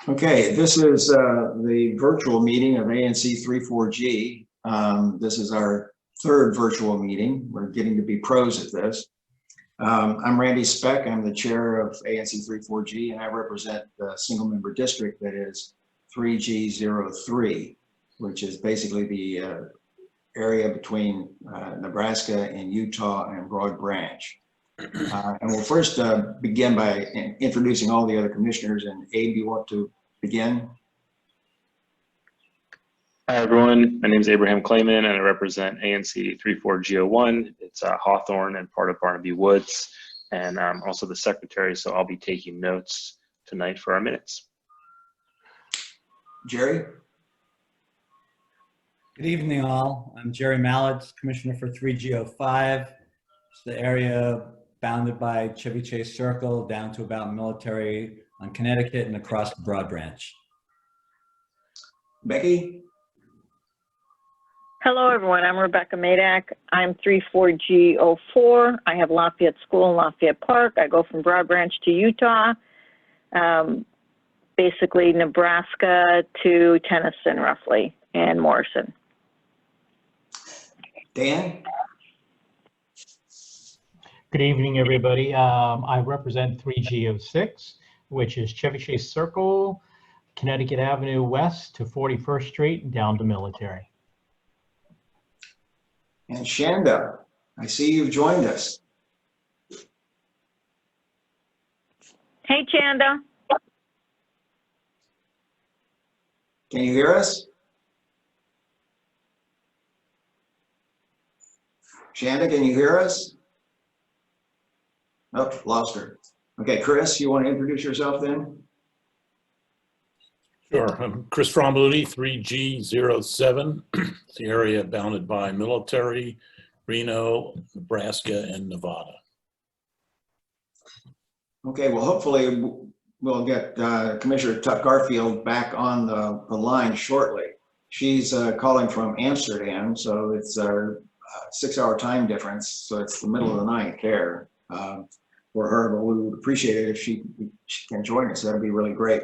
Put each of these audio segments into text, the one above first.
Okay, this is the virtual meeting of ANC3 This is our third virtual meeting. We're getting to be pros at this. I'm Randy Speck. I'm the chair of ANC3 and I represent the single member district that is 3G03, which is basically the area between Nebraska and Utah and Broad Branch. And we'll first begin by introducing all the other commissioners. And Abe, you want to begin? Hi everyone, my name is Abraham Clayman and I represent ANC3 It's Hawthorne and part of Barnaby Woods, and I'm also the secretary, so I'll be taking notes tonight for our minutes. Jerry? Good evening all. I'm Jerry Mallett, Commissioner for 3G05. It's the area bounded by Chevy Chase Circle down to about Military on Connecticut and across the Broad Branch. Becky? Hello, everyone. I'm Rebecca Madak. I'm 34G04. I have Lafayette School and Lafayette Park. I go from Broad Branch to Utah, basically Nebraska to Tennyson, roughly, and Morrison. Dan? Good evening, everybody. I represent 3G06, which is Chevy Chase Circle, Connecticut Avenue West to 41st Street, down to Military. And Shanda, I see you've joined us. Hey, Chanda. Can you hear us? Shanda, can you hear us? Oh, lost her. Okay, Chris, you want to introduce yourself then? Sure. I'm Chris Fromboludi, 3G07. It's the area bounded by Military, Reno, Nebraska, and Nevada. Okay, well, hopefully we'll get Commissioner Tuck Garfield back on the line shortly. She's calling from Amsterdam, so it's a 6-hour time difference, so it's the middle of the night there for her, but we would appreciate it if she can join us. That'd be really great.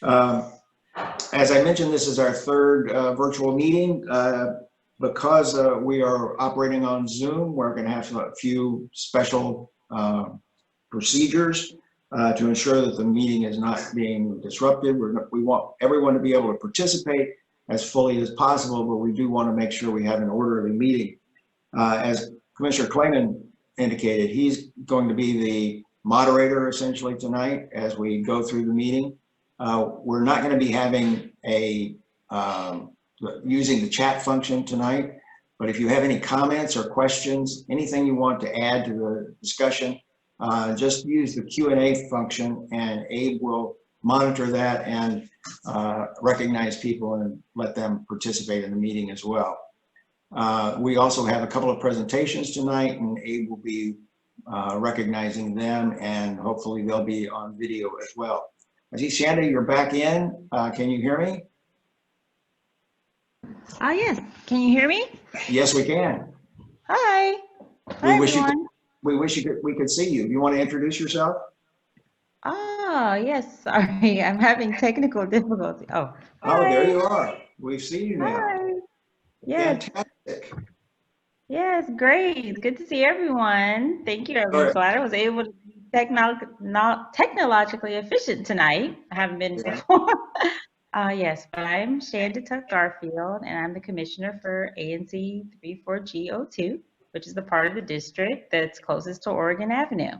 As I mentioned, this is our third virtual meeting. Because we are operating on Zoom, we're going to have a few special procedures to ensure that the meeting is not being disrupted. We want everyone to be able to participate as fully as possible, but we do want to make sure we have an orderly meeting. As Commissioner Clayman indicated, he's going to be the moderator essentially tonight as we go through the meeting. We're not going to be having using the chat function tonight, but if you have any comments or questions, anything you want to add to the discussion, just use the Q&A function and Abe will monitor that and recognize people and let them participate in the meeting as well. We also have a couple of presentations tonight and Abe will be recognizing them and hopefully they'll be on video as well. I see Shanda, you're back in. Can you hear me? Yes. Can you hear me? Yes, we can. Hi. Hi, everyone. We wish we could see you. You want to introduce yourself? Oh, yes. Sorry. I'm having technical difficulty. Oh, oh, there you are. We've seen you now. Hi. Yes. Fantastic. Yes, great. Good to see everyone. Thank you, everyone. Right. Glad I was able to be technologically efficient tonight. I haven't been before. Yes, but I'm Shanda Tuck Garfield, and I'm the commissioner for ANC3 which is the part of the district that's closest to Oregon Avenue.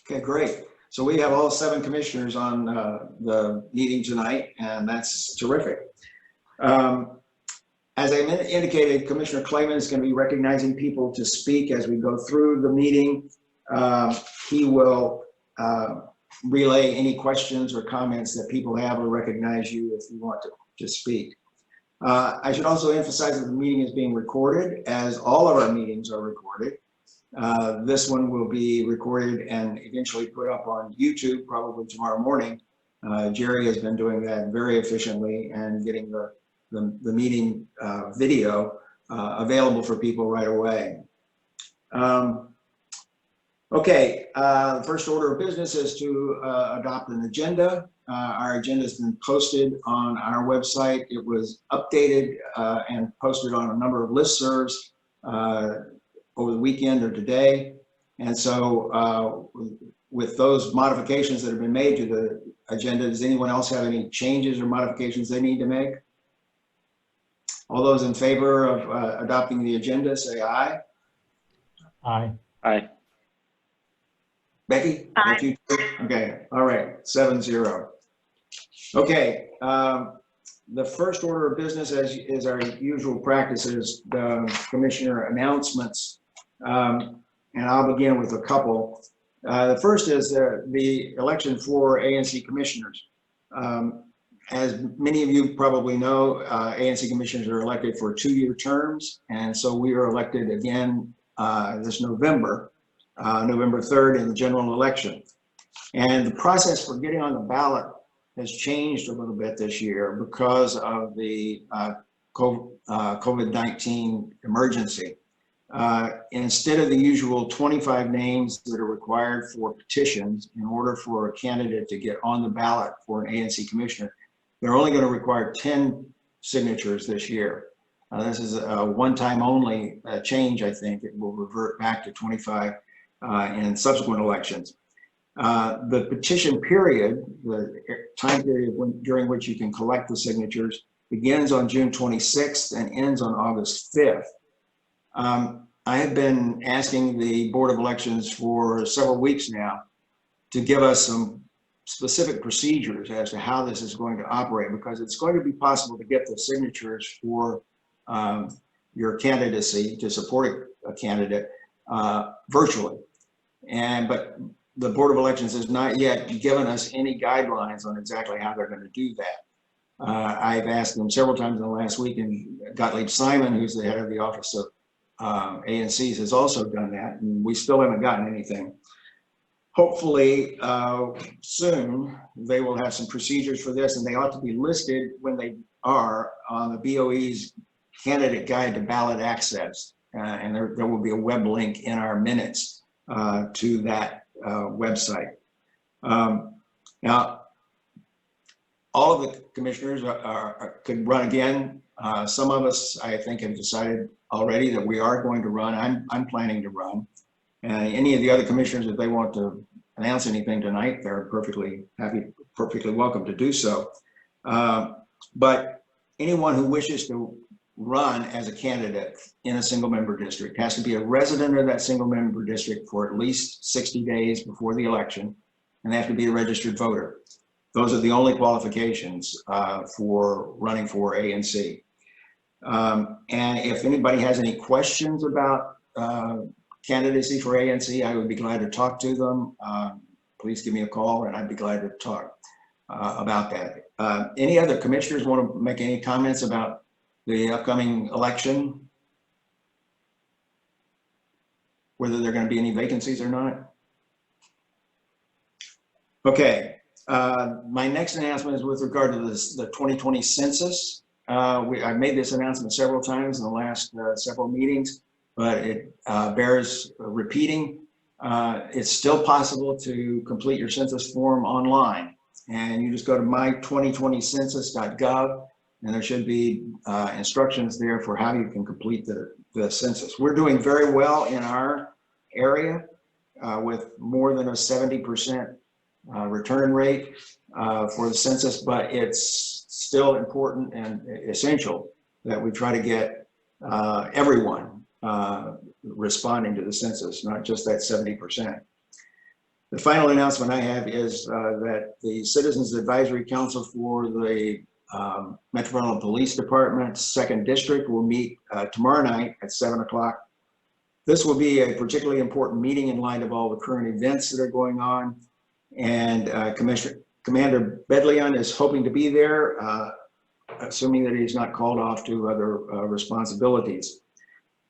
Okay, great. So we have all 7 commissioners on the meeting tonight, and that's terrific. As I indicated, Commissioner Clayman is going to be recognizing people to speak as we go through the meeting. He will relay any questions or comments that people have or recognize you if you want to speak. I should also emphasize that the meeting is being recorded, as all of our meetings are recorded. This one will be recorded and eventually put up on YouTube probably tomorrow morning. Jerry has been doing that very efficiently and getting the meeting video available for people right away. Okay, the first order of business is to adopt an agenda. Our agenda has been posted on our website. It was updated and posted on a number of listservs over the weekend or today. And so with those modifications that have been made to the agenda, does anyone else have any changes or modifications they need to make? All those in favor of adopting the agenda, say aye. Aye. Aye. Becky? Aye. That's you too? Okay, all right, 7-0. Okay, the first order of business, as is our usual practice, is the commissioner announcements. And I'll begin with a couple. The first is the election for ANC commissioners. As many of you probably know, ANC commissioners are elected for 2-year terms. And so we are elected again this November, November 3rd in the general election. And the process for getting on the ballot has changed a little bit this year because of the COVID-19 emergency. Instead of the usual 25 names that are required for petitions in order for a candidate to get on the ballot for an ANC commissioner, they're only going to require 10 signatures this year. This is a one-time only change, I think. It will revert back to 25 in subsequent elections. The petition period, the time period during which you can collect the signatures, begins on June 26th and ends on August 5th. I have been asking the Board of Elections for several weeks now to give us some specific procedures as to how this is going to operate, because it's going to be possible to get the signatures for your candidacy to support a candidate virtually. But the Board of Elections has not yet given us any guidelines on exactly how they're going to do that. I've asked them several times in the last week, and Gottlieb Simon, who's the head of the Office of ANCs, has also done that, and we still haven't gotten anything. Hopefully soon they will have some procedures for this, and they ought to be listed when they are on the BOE's candidate guide to ballot access. And there will be a web link in our minutes to that website. Now, all of the commissioners could run again. Some of us, I think, have decided already that we are going to run. I'm planning to run. Any of the other commissioners, if they want to announce anything tonight, they're perfectly happy, perfectly welcome to do so. But anyone who wishes to run as a candidate in a single member district has to be a resident of that single member district for at least 60 days before the election, and they have to be a registered voter. Those are the only qualifications for running for ANC. And if anybody has any questions about candidacy for ANC, I would be glad to talk to them. Please give me a call and I'd be glad to talk about that. Any other commissioners want to make any comments about the upcoming election? Whether there are going to be any vacancies or not? Okay, my next announcement is with regard to the 2020 census. I've made this announcement several times in the last several meetings, but it bears repeating. It's still possible to complete your census form online, and you just go to my2020census.gov, and there should be instructions there for how you can complete the census. We're doing very well in our area with more than a 70% return rate for the census, but it's still important and essential that we try to get everyone responding to the census, not just that 70%. The final announcement I have is that the Citizens Advisory Council for the Metropolitan Police Department, 2nd District, will meet tomorrow night at 7 o'clock. This will be a particularly important meeting in light of all the current events that are going on. And Commander Bedlion is hoping to be there, assuming that he's not called off to other responsibilities.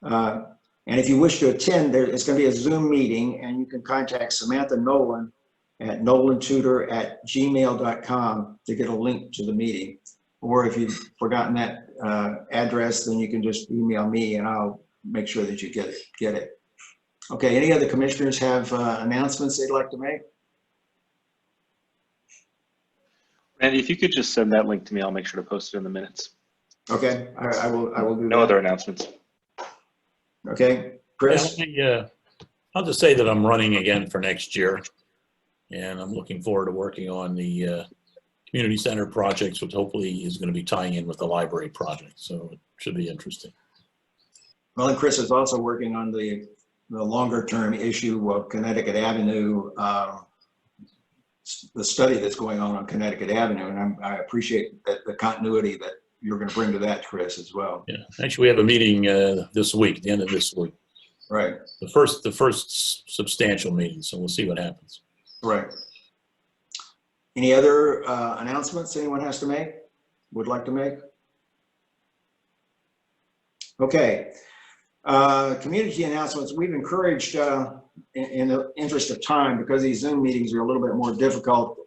And if you wish to attend, it's going to be a Zoom meeting, and you can contact Samantha Nolan at nolantutor@gmail.com to get a link to the meeting. Or if you've forgotten that address, then you can just email me and I'll make sure that you get it. Okay, any other commissioners have announcements they'd like to make? Randy, if you could just send that link to me, I'll make sure to post it in the minutes. Okay, I will do No other that. announcements. Okay, Chris? I'll just say that I'm running again for next year, and I'm looking forward to working on the community center projects, which hopefully is going to be tying in with the library project. So it should be interesting. Well, and Chris is also working on the longer term issue of Connecticut Avenue, the study that's going on Connecticut Avenue. And I appreciate that the continuity that you're going to bring to that, Chris, as well. Yeah, actually, we have a meeting this week, the end of this week. Right. The first substantial meeting. So we'll see what happens. Right. Any other announcements anyone has to make, would like to make? Okay. Community announcements. We've encouraged, in the interest of time, because these Zoom meetings are a little bit more difficult,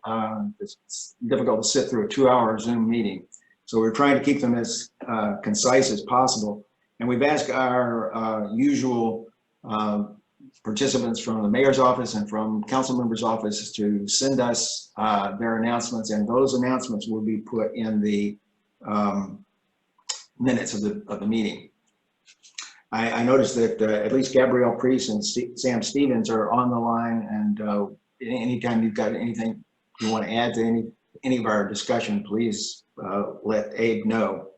it's difficult to sit through a 2-hour Zoom meeting. So we're trying to keep them as concise as possible. And we've asked our usual participants from the mayor's office and from council members' office to send us their announcements, and those announcements will be put in the minutes of the meeting. I noticed that at least Gabrielle Priest and Sam Stevens are on the line, and anytime you've got anything you want to add to any of our discussion, please let Abe know.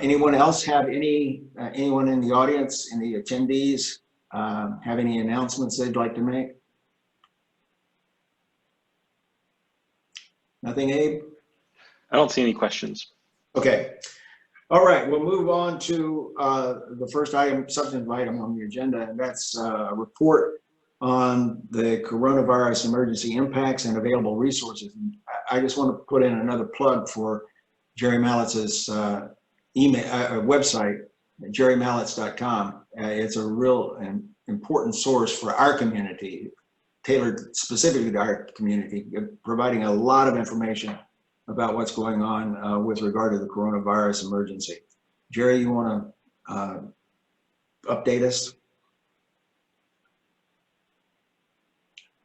Anyone else have anyone in the audience, any attendees, have any announcements they'd like to make? Nothing, Abe? I don't see any questions. Okay. All right, we'll move on to the first item, substantive item on the agenda, and that's a report on the coronavirus emergency impacts and available resources. And I just want to put in another plug for Jerry Malletz's website, jerrymallets.com. It's a real and important source for our community, tailored specifically to our community, providing a lot of information about what's going on with regard to the coronavirus emergency. Jerry, you want to update us?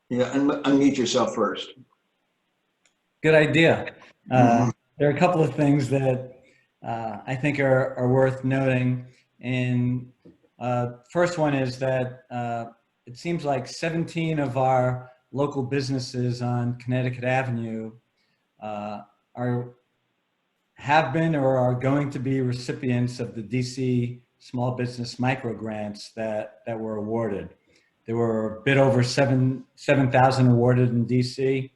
Yeah, unmute yourself first. Good idea. There are a couple of things that I think are worth noting. And first one is that it seems like 17 of our local businesses on Connecticut Avenue have been or are going to be recipients of the DC Small Business Micro Grants that were awarded. There were a bit over 7,000 awarded in DC,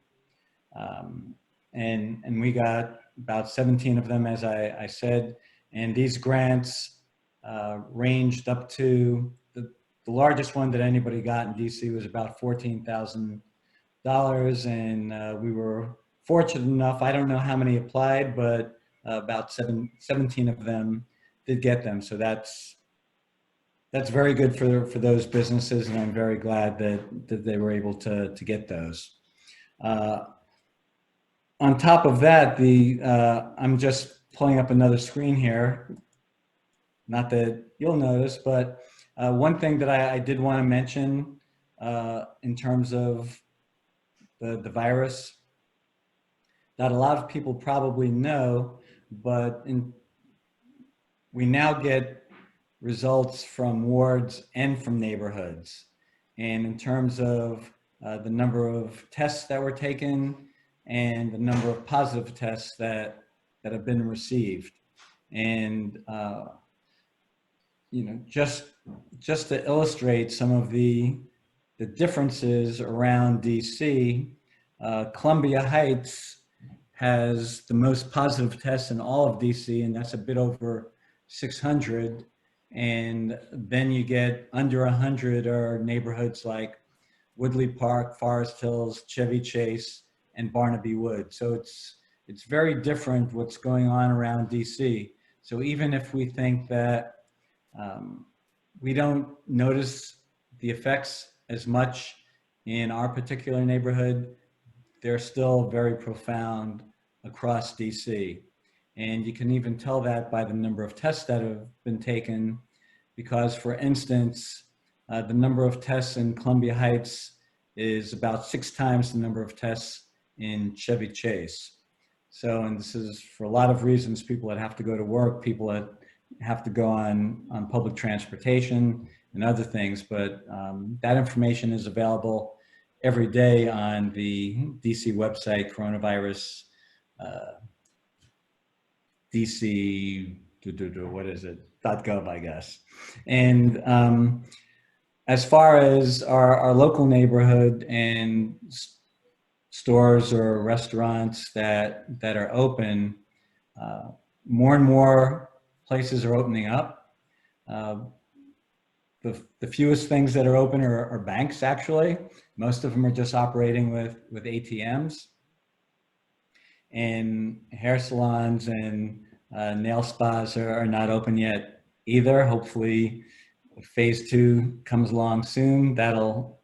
and we got about 17 of them, as I said. And these grants ranged up to the largest one that anybody got in DC was about $14,000, and we were fortunate enough, I don't know how many applied, but about 17 of them did get them. So that's very good for those businesses, and I'm very glad that they were able to get those. On top of that, I'm just pulling up another screen here. Not that you'll notice, but one thing that I did want to mention in terms of the virus that a lot of people probably know, but we now get results from wards and from neighborhoods. And in terms of the number of tests that were taken and the number of positive tests that have been received. And you know, just to illustrate some of the differences around DC, Columbia Heights has the most positive tests in all of DC, and that's a bit over 600. And then you get under 100 are neighborhoods like Woodley Park, Forest Hills, Chevy Chase, and Barnaby Wood. So it's very different what's going on around DC. So even if we think that we don't notice the effects as much in our particular neighborhood, they're still very profound across DC. And you can even tell that by the number of tests that have been taken, because for instance, The number of tests in Columbia Heights is about 6 times the number of tests in Chevy Chase. So, and this is for a lot of reasons, people that have to go to work, people that have to go on public transportation and other things, but that information is available every day on the DC website, coronavirus, DC, what is it, .gov, I guess. And as far as our local neighborhood and stores or restaurants that are open, more and more places are opening up. The fewest things that are open are banks, actually. Most of them are just operating with ATMs. And hair salons and nail spas are not open yet either. Hopefully phase 2 comes along soon. They'll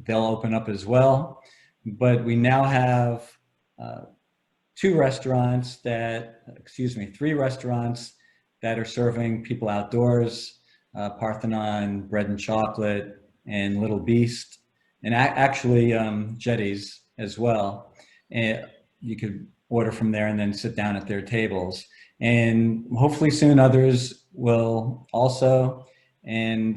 open up as well. But we now have 3 restaurants that are serving people outdoors, Parthenon, Bread and Chocolate, and Little Beast, and actually Jetties as well. And you could order from there and then sit down at their tables. And hopefully soon others will also. And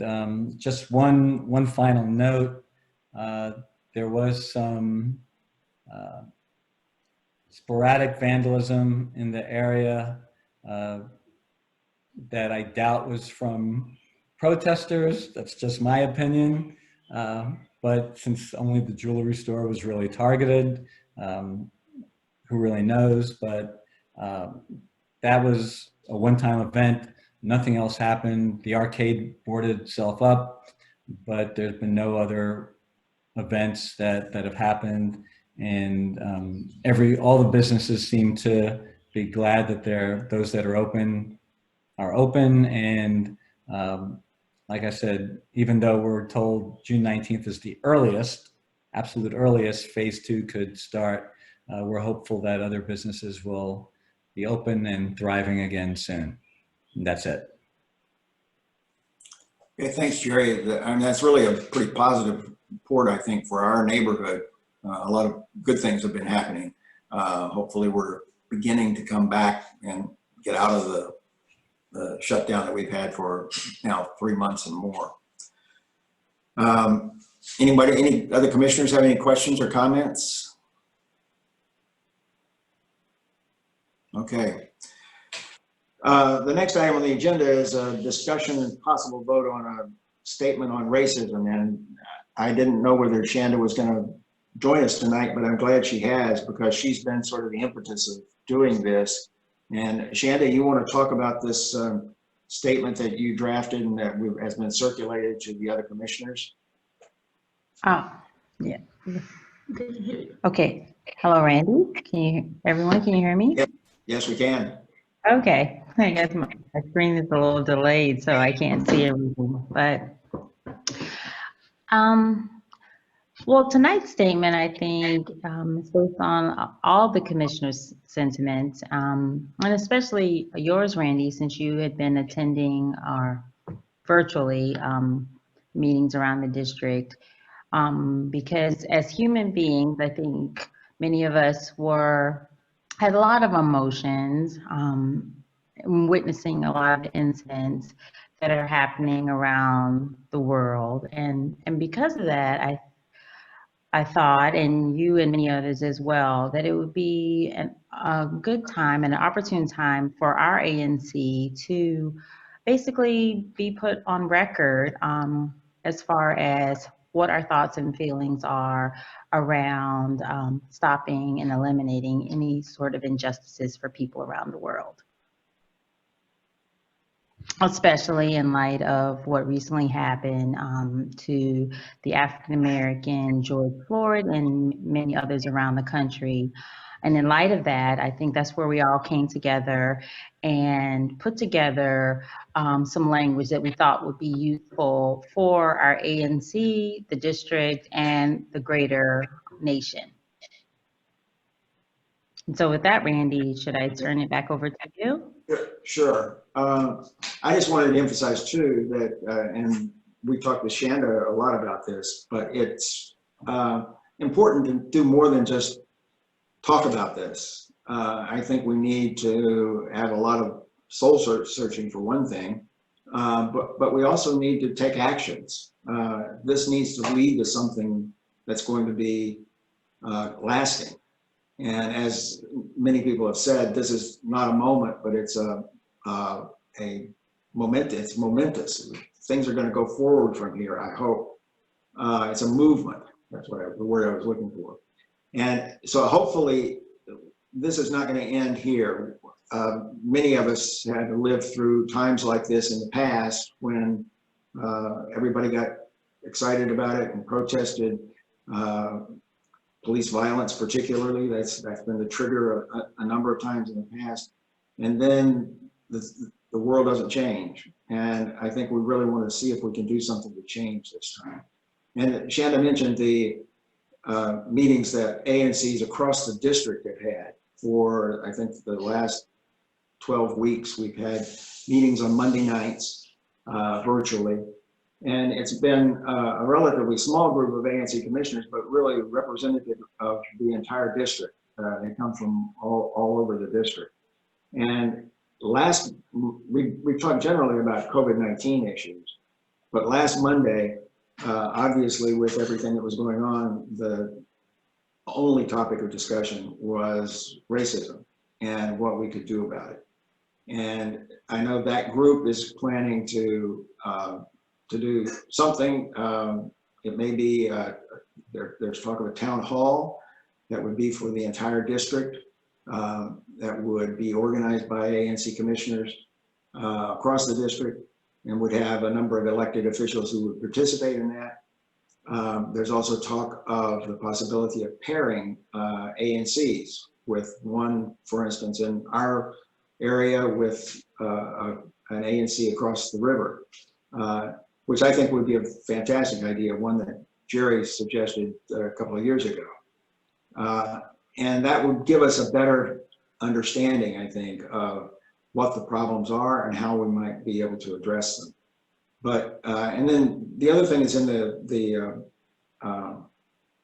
just one final note, there was some sporadic vandalism in the area that I doubt was from protesters. That's just my opinion. But since only the jewelry store was really targeted, who really knows? But that was a one-time event. Nothing else happened. The arcade boarded itself up, but there's been no other events that have happened. And all the businesses seem to be glad that those that are open. And like I said, even though we're told June 19th is the earliest, absolute earliest, phase 2 could start, we're hopeful that other businesses will be open and thriving again soon. And that's it. Okay, thanks, Jerry. I mean, that's really a pretty positive report, I think, for our neighborhood. A lot of good things have been happening. Hopefully we're beginning to come back and get out of the shutdown that we've had for now 3 months and more. Any other commissioners have any questions or comments? Okay. The next item on the agenda is a discussion and possible vote on a statement on racism. And I didn't know whether Shanda was going to join us tonight, but I'm glad she has, because she's been sort of the impetus of doing this. And Shanda, you want to talk about this statement that you drafted and that has been circulated to the other commissioners? Oh, yeah. Okay. Hello, Randy. Everyone, can you hear me? Yep. Yes, we can. Okay. I guess my screen is a little delayed, so I can't see everything. But well, tonight's statement, I think, is based on all the commissioners' sentiments, and especially yours, Randy, since you had been attending our virtually meetings around the district. Because as human beings, I think many of us had a lot of emotions, witnessing a lot of incidents that are happening around the world. And because of that, I thought, and you and many others as well, that it would be a good time and an opportune time for our ANC to basically be put on record as far as what our thoughts and feelings are around stopping and eliminating any sort of injustices for people around the world. Especially in light of what recently happened to the African-American George Floyd and many others around the country. And in light of that, I think that's where we all came together and put together some language that we thought would be useful for our ANC, the district, and the greater nation. And so with that, Randy, should I turn it back over to you? Sure. I just wanted to emphasize too that, and we talked with Shanda a lot about this, but it's important to do more than just talk about this. I think we need to have a lot of soul searching for one thing, but we also need to take actions. This needs to lead to something that's going to be lasting. And as many people have said, this is not a moment, but it's it's momentous. Things are going to go forward from here, I hope. It's a movement. That's the word I was looking for. And so hopefully this is not going to end here. Many of us had to live through times like this in the past when everybody got excited about it and protested. Police violence particularly, that's been the trigger a number of times in the past. And then the world doesn't change. And I think we really want to see if we can do something to change this time. And Shanda mentioned the meetings that ANCs across the district have had for, I think, the last 12 weeks. We've had meetings on Monday nights virtually. And it's been a relatively small group of ANC commissioners, but really representative of the entire district. They come from all over the district. And we've talked generally about COVID-19 issues, but last Monday, obviously with everything that was going on, the only topic of discussion was racism and what we could do about it. And I know that group is planning to do something. It may be, there's talk of a town hall that would be for the entire district, that would be organized by ANC commissioners across the district and would have a number of elected officials who would participate in that. There's also talk of the possibility of pairing ANCs with one, for instance, in our area with an ANC across the river. Which I think would be a fantastic idea, one that Jerry suggested a couple of years ago. And that would give us a better understanding, I think, of what the problems are and how we might be able to address them. But, and then the other thing is in the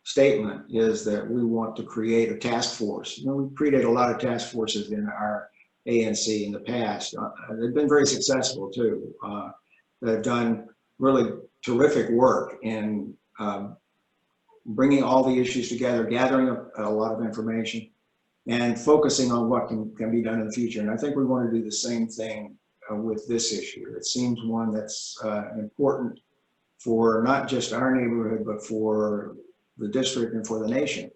statement is that we want to create a task force. You know, we've created a lot of task forces in our ANC in the past. They've been very successful too. They've done really terrific work in bringing all the issues together, gathering a lot of information, and focusing on what can be done in the future. And I think we want to do the same thing with this issue. It seems one that's important for not just our neighborhood, but for the district and for the nation.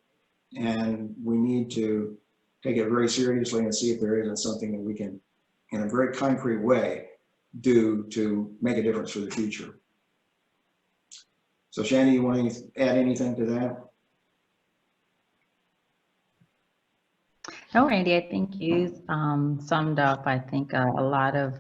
And we need to take it very seriously and see if there isn't something that we can, in a very concrete way, do to make a difference for the future. So Shanda, you want to add anything to that? No, Randy, I think you summed up, I think, a lot of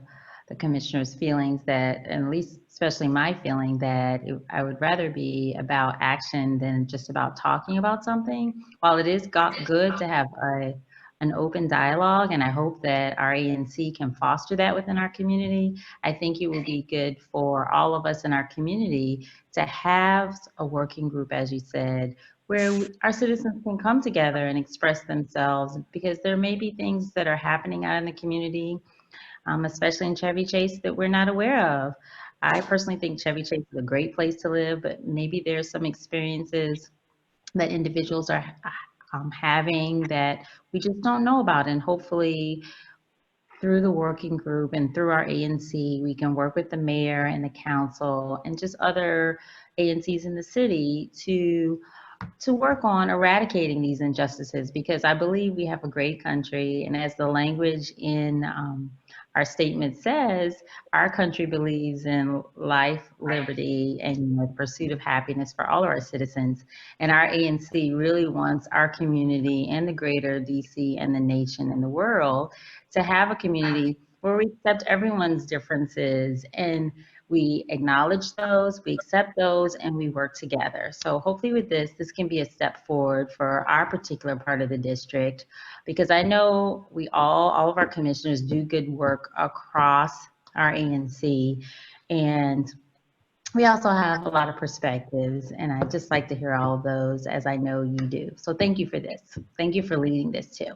the commissioner's feelings that, at least especially my feeling, that I would rather be about action than just about talking about something. While it is good to have an open dialogue, and I hope that our ANC can foster that within our community, I think it would be good for all of us in our community to have a working group, as you said, where our citizens can come together and express themselves, because there may be things that are happening out in the community, especially in Chevy Chase, that we're not aware of. I personally think Chevy Chase is a great place to live, but maybe there's some experiences that individuals are having that we just don't know about. And hopefully through the working group and through our ANC, we can work with the mayor and the council and just other ANCs in the city to work on eradicating these injustices, because I believe we have a great country. And as the language in our statement says, our country believes in life, liberty, and the pursuit of happiness for all of our citizens. And our ANC really wants our community and the greater DC and the nation and the world to have a community where we accept everyone's differences and we acknowledge those, we accept those, and we work together. So hopefully with this can be a step forward for our particular part of the district, because I know we all of our commissioners do good work across our ANC. And we also have a lot of perspectives, and I just like to hear all of those, as I know you do. So thank you for this. Thank you for leading this too.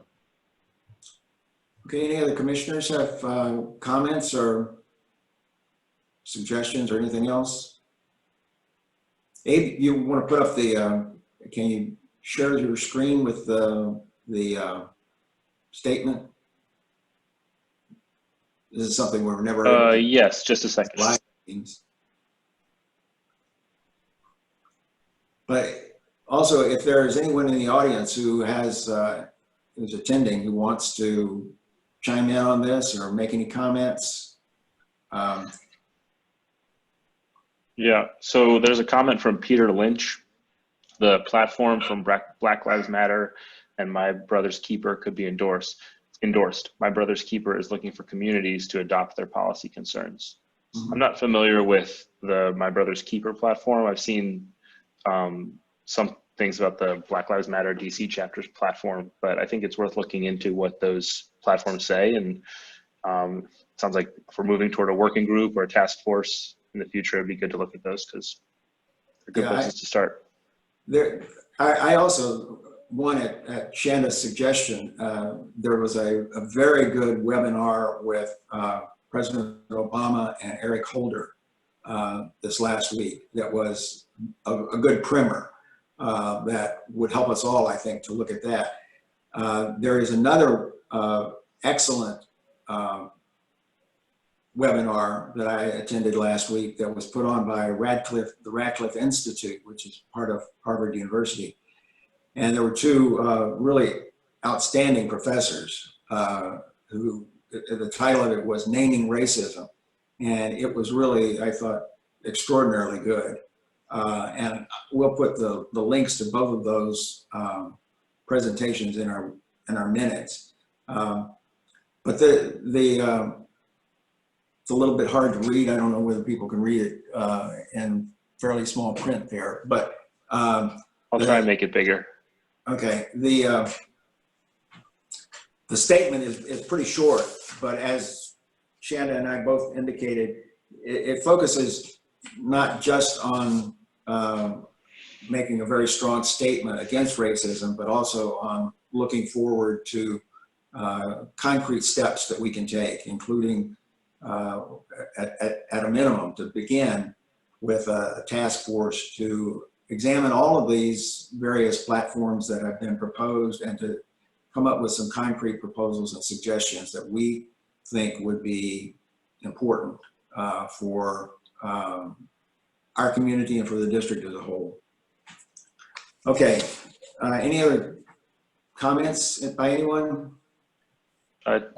Okay, any other commissioners have comments or suggestions or anything else? Abe, you want to put up the, can you share your screen with the statement? This is something we're never able to Yes, just a second. live meetings. But also, if there is anyone in the audience who has, who's attending, who wants to chime in on this or make any comments. Yeah, so there's a comment from Peter Lynch. The platform from Black Lives Matter and My Brother's Keeper could be endorsed. My Brother's Keeper is looking for communities to adopt their policy concerns. Mm-hmm. I'm not familiar with the My Brother's Keeper platform. I've seen some things about the Black Lives Matter DC chapters platform, but I think it's worth looking into what those platforms say. And sounds like if we're moving toward a working group or a task force in the future, it'd be good to look at those because they're good places to start. I also wanted, at Shanna's suggestion, there was a very good webinar with President Obama and Eric Holder this last week that was a good primer that would help us all, I think, to look at that. There is another excellent webinar that I attended last week that was put on by the Radcliffe Institute, which is part of Harvard University. And there were two really outstanding professors who, the title of it was Naming Racism. And it was really, I thought, extraordinarily good. And we'll put the links to both of those presentations in our minutes. But it's a little bit hard to read. I don't know whether people can read it in fairly small print there, but I'll try and make it bigger. Okay, the statement is pretty short, but as Shanna and I both indicated, it focuses not just on making a very strong statement against racism, but also on looking forward to concrete steps that we can take, including at a minimum to begin with a task force to examine all of these various platforms that have been proposed and to come up with some concrete proposals and suggestions that we think would be important for our community and for the district as a whole. Okay, any other comments by anyone?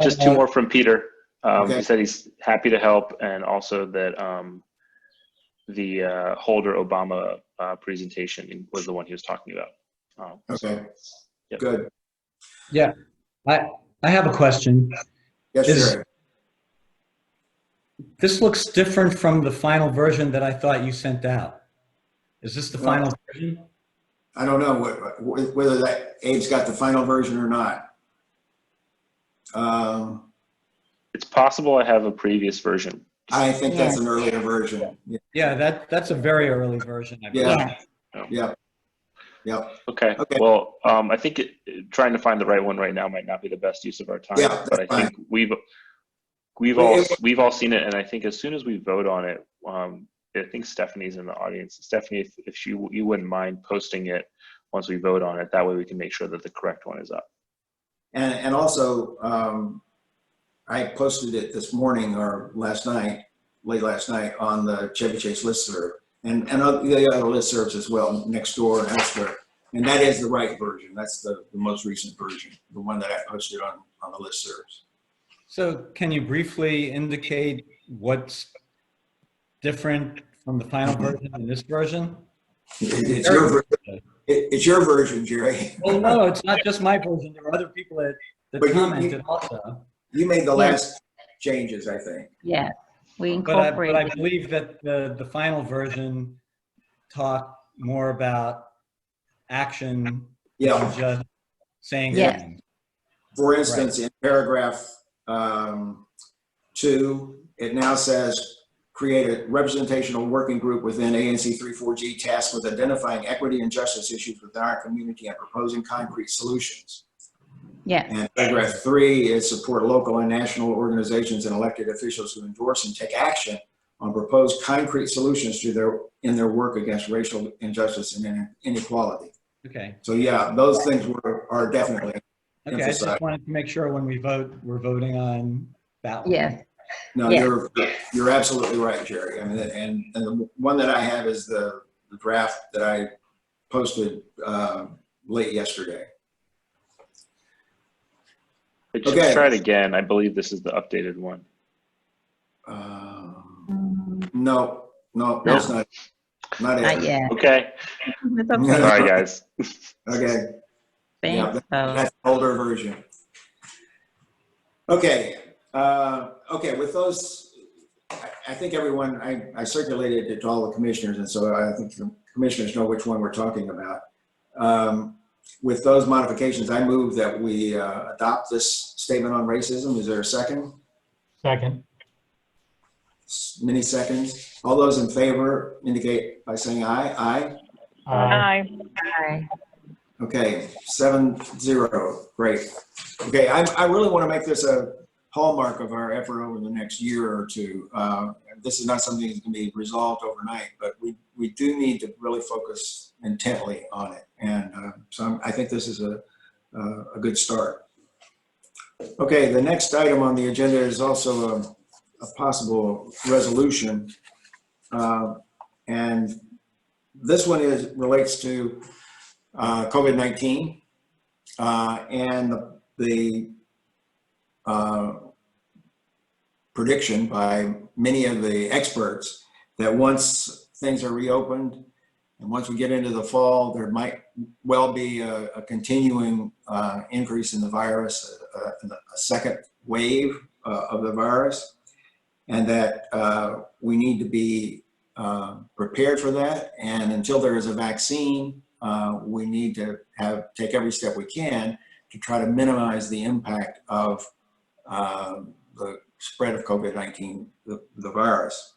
Just two more from Peter. Okay. He said he's happy to help, and also that the Holder Obama presentation was the one he was talking about. Okay, yep. Good. Yeah, I have a question. Yes, sir. This looks different from the final version that I thought you sent out. Is this the final version? I don't know whether that Abe's got the final version or not. It's possible I have a previous version. I think that's an earlier version. Yeah, that's a very early version. I believe. Yeah. Okay. Well, I think trying to find the right one right now might not be the best use of our time. Yeah, but I think we've all seen it, and I think as soon as we vote on it, I think Stephanie's in the audience. Stephanie, if you wouldn't mind posting it once we vote on it, that way we can make sure that the correct one is up. And also, I posted it this morning or last night, late last night, on the Chevy Chase listserv and the other listservs as well, next door and elsewhere. And that is the right version. That's the most recent version, the one that I posted on the listservs. So can you briefly indicate what's different from the final version and this version? It's your version. It's your version, Jerry. Well, no, it's not just my version. There were other people that commented also. You made the last changes, I think. Yeah, we incorporated. But I believe that the final version talked more about action than just saying things. For instance, in paragraph 2, it now says create a representational working group within ANC3-4G tasked with identifying equity and justice issues within our community and proposing concrete solutions. Yes. And paragraph 3 is support local and national organizations and elected officials who endorse and take action on proposed concrete solutions in their work against racial injustice and inequality. Okay. So yeah, those things are definitely Okay, I emphasized. just wanted to make sure when we vote, we're voting on that one. Yes. No, Yes. you're absolutely right, Jerry. I mean, and the one that I have is the draft that I posted late yesterday. But just Okay. try it again. I believe this is the updated one. No, that's not it. Not yet. Okay. It's okay. Sorry, guys. Okay. Thanks, though. That's the older version. Okay. Okay. With those, I think everyone, I circulated it to all the commissioners, and so I think the commissioners know which one we're talking about. With those modifications, I move that we adopt this statement on racism. Is there a second? Second. Many seconds. All those in favor indicate by saying aye. Aye. Aye. Aye. Okay, 7-0. Great. Okay, I really want to make this a hallmark of our effort over the next year or two. This is not something that can be resolved overnight, but we do need to really focus intently on it. And so I think this is a good start. Okay, the next item on the agenda is also a possible resolution. And this one relates to COVID-19 and the prediction by many of the experts that once things are reopened and once we get into the fall, there might well be a continuing increase in the virus, a second wave of the virus, and that we need to be prepared for that. And until there is a vaccine, we need to take every step we can to try to minimize the impact of the spread of COVID-19, the virus.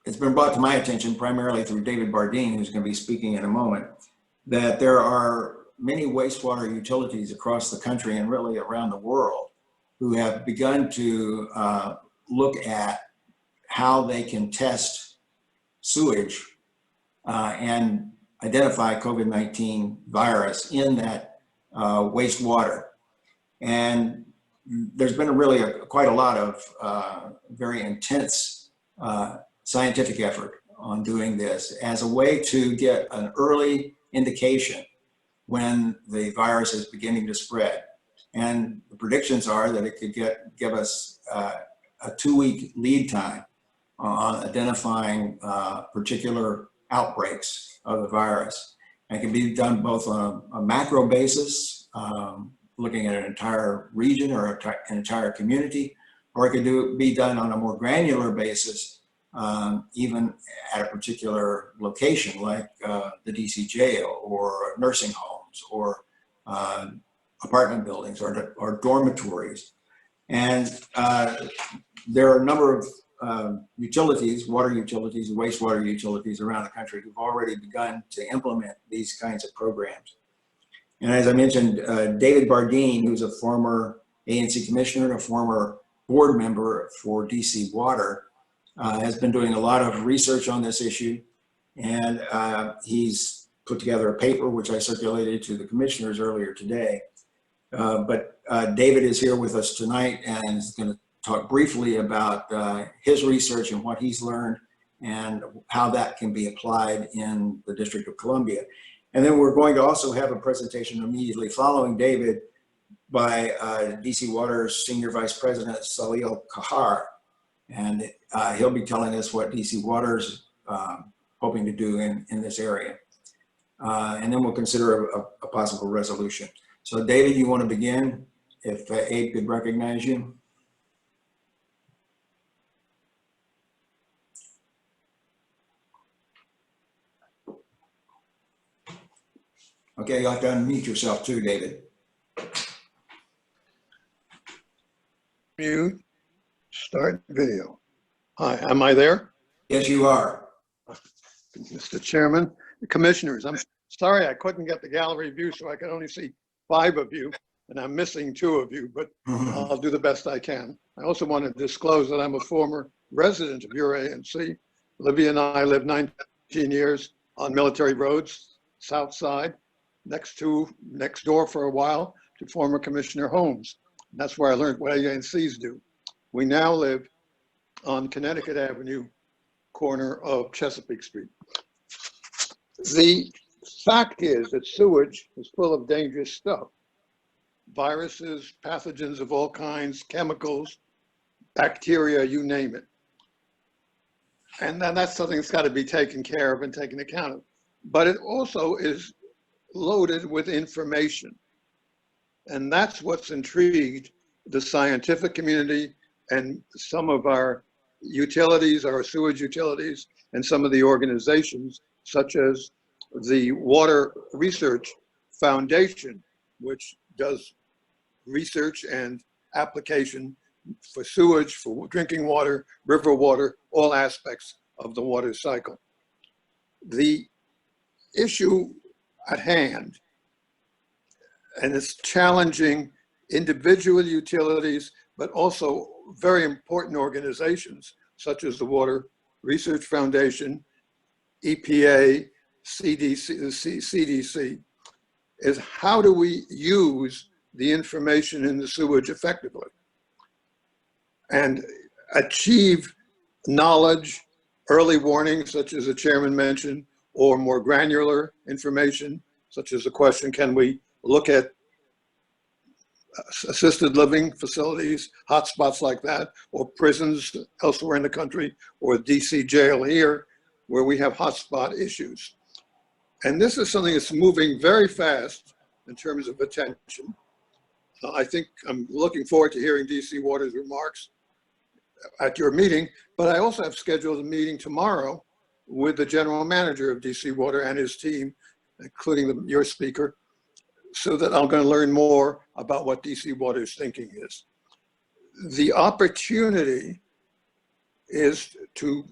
It's been brought to my attention primarily through David Bardeen, who's going to be speaking in a moment, that there are many wastewater utilities across the country and really around the world who have begun to look at how they can test sewage and identify COVID-19 virus in that wastewater. And there's been quite a lot of very intense scientific effort on doing this as a way to get an early indication when the virus is beginning to spread. And the predictions are that it could give us a 2-week lead time on identifying particular outbreaks of the virus. And it can be done both on a macro basis, looking at an entire region or an entire community, or it could be done on a more granular basis, even at a particular location like the DC jail or nursing homes or apartment buildings or dormitories. And there are a number of utilities, water utilities, and wastewater utilities around the country who've already begun to implement these kinds of programs. And as I mentioned, David Bardeen, who's a former ANC commissioner and a former board member for DC Water, has been doing a lot of research on this issue. And he's put together a paper, which I circulated to the commissioners earlier today. But David is here with us tonight and is going to talk briefly about his research and what he's learned and how that can be applied in the District of Columbia. And then we're going to also have a presentation immediately following David by DC Water's Senior Vice President, Salil Kahar. And he'll be telling us what DC Water's hoping to do in this area. And then we'll consider a possible resolution. So David, you want to begin? If Abe could recognize you. Okay, you'll have to unmute yourself too, David. Mute. video. Hi, am I there? Yes, you are. Mr. Chairman, Commissioners, I'm sorry I couldn't get the gallery view, so I could only see 5 of you, and I'm missing 2 of you, but I'll do the best I can. I also want to disclose that I'm a former resident of your ANC. Olivia and I lived 19 years on military roads, south side, next door for a while to former Commissioner Holmes. And that's where I learned what ANCs do. We now live on Connecticut Avenue, corner of Chesapeake Street. The fact is that sewage is full of dangerous stuff. Viruses, pathogens of all kinds, chemicals, bacteria, you name it. And then that's something that's got to be taken care of and taken account of. But it also is loaded with information. And that's what's intrigued the scientific community and some of our utilities, our sewage utilities, and some of the organizations, such as the Water Research Foundation, which does research and application for sewage, for drinking water, river water, all aspects of the water cycle. The issue at hand, and it's challenging individual utilities, but also very important organizations such as the Water Research Foundation, EPA, CDC, is how do we use the information in the sewage effectively and achieve knowledge, early warning, such as the chairman mentioned, or more granular information, such as the question, can we look at assisted living facilities, hotspots like that, or prisons elsewhere in the country, or DC jail here, where we have hotspot issues. And this is something that's moving very fast in terms of attention. I think I'm looking forward to hearing DC Water's remarks at your meeting, but I also have scheduled a meeting tomorrow with the general manager of DC Water and his team, including your speaker, so that I'm going to learn more about what DC Water's thinking is. The opportunity is to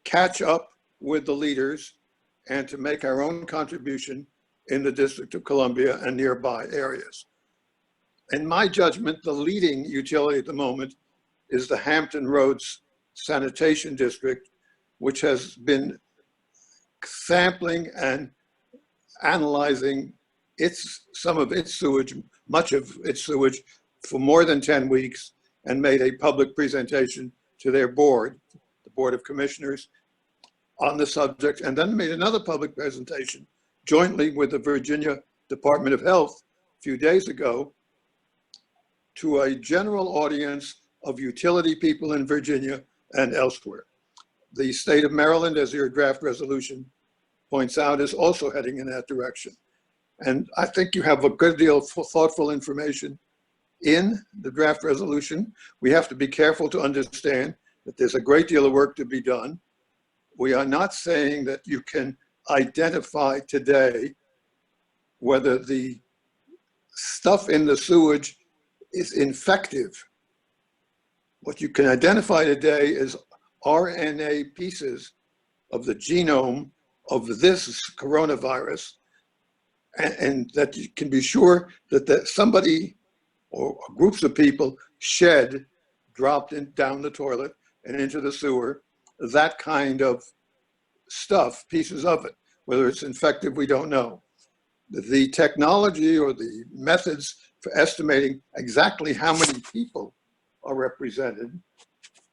catch up with the leaders and to make our own contribution in the District of Columbia and nearby areas. In my judgment, the leading utility at the moment is the Hampton Roads Sanitation District, which has been sampling and analyzing some of its sewage, much of its sewage, for more than 10 weeks, and made a public presentation to their board, the Board of Commissioners, on the subject, and then made another public presentation jointly with the Virginia Department of Health a few days ago to a general audience of utility people in Virginia and elsewhere. The state of Maryland, as your draft resolution points out, is also heading in that direction. And I think you have a good deal of thoughtful information in the draft resolution. We have to be careful to understand that there's a great deal of work to be done. We are not saying that you can identify today whether the stuff in the sewage is infective. What you can identify today is RNA pieces of the genome of this coronavirus, and that you can be sure that somebody or groups of people dropped down the toilet and into the sewer, that kind of stuff, pieces of it. Whether it's infective, we don't know. The technology or the methods for estimating exactly how many people are represented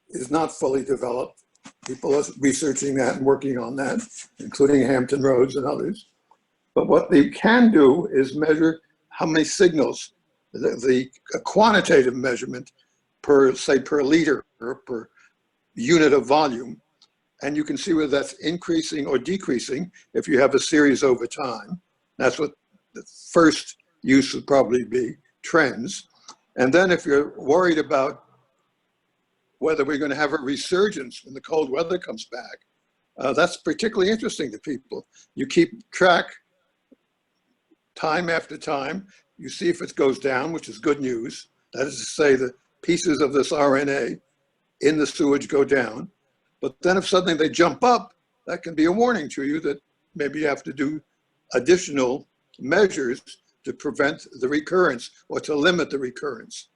is not fully developed. People are researching that and working on that, including Hampton Roads and others. But what they can do is measure how many signals, the quantitative measurement per liter or per unit of volume. And you can see whether that's increasing or decreasing if you have a series over time. That's what the first use would probably be, trends. And then if you're worried about whether we're going to have a resurgence when the cold weather comes back, that's particularly interesting to people. You keep track time after time. You see if it goes down, which is good news. That is to say, the pieces of this RNA in the sewage go down. But then if suddenly they jump up, that can be a warning to you that maybe you have to do additional measures to prevent the recurrence or to limit the recurrence.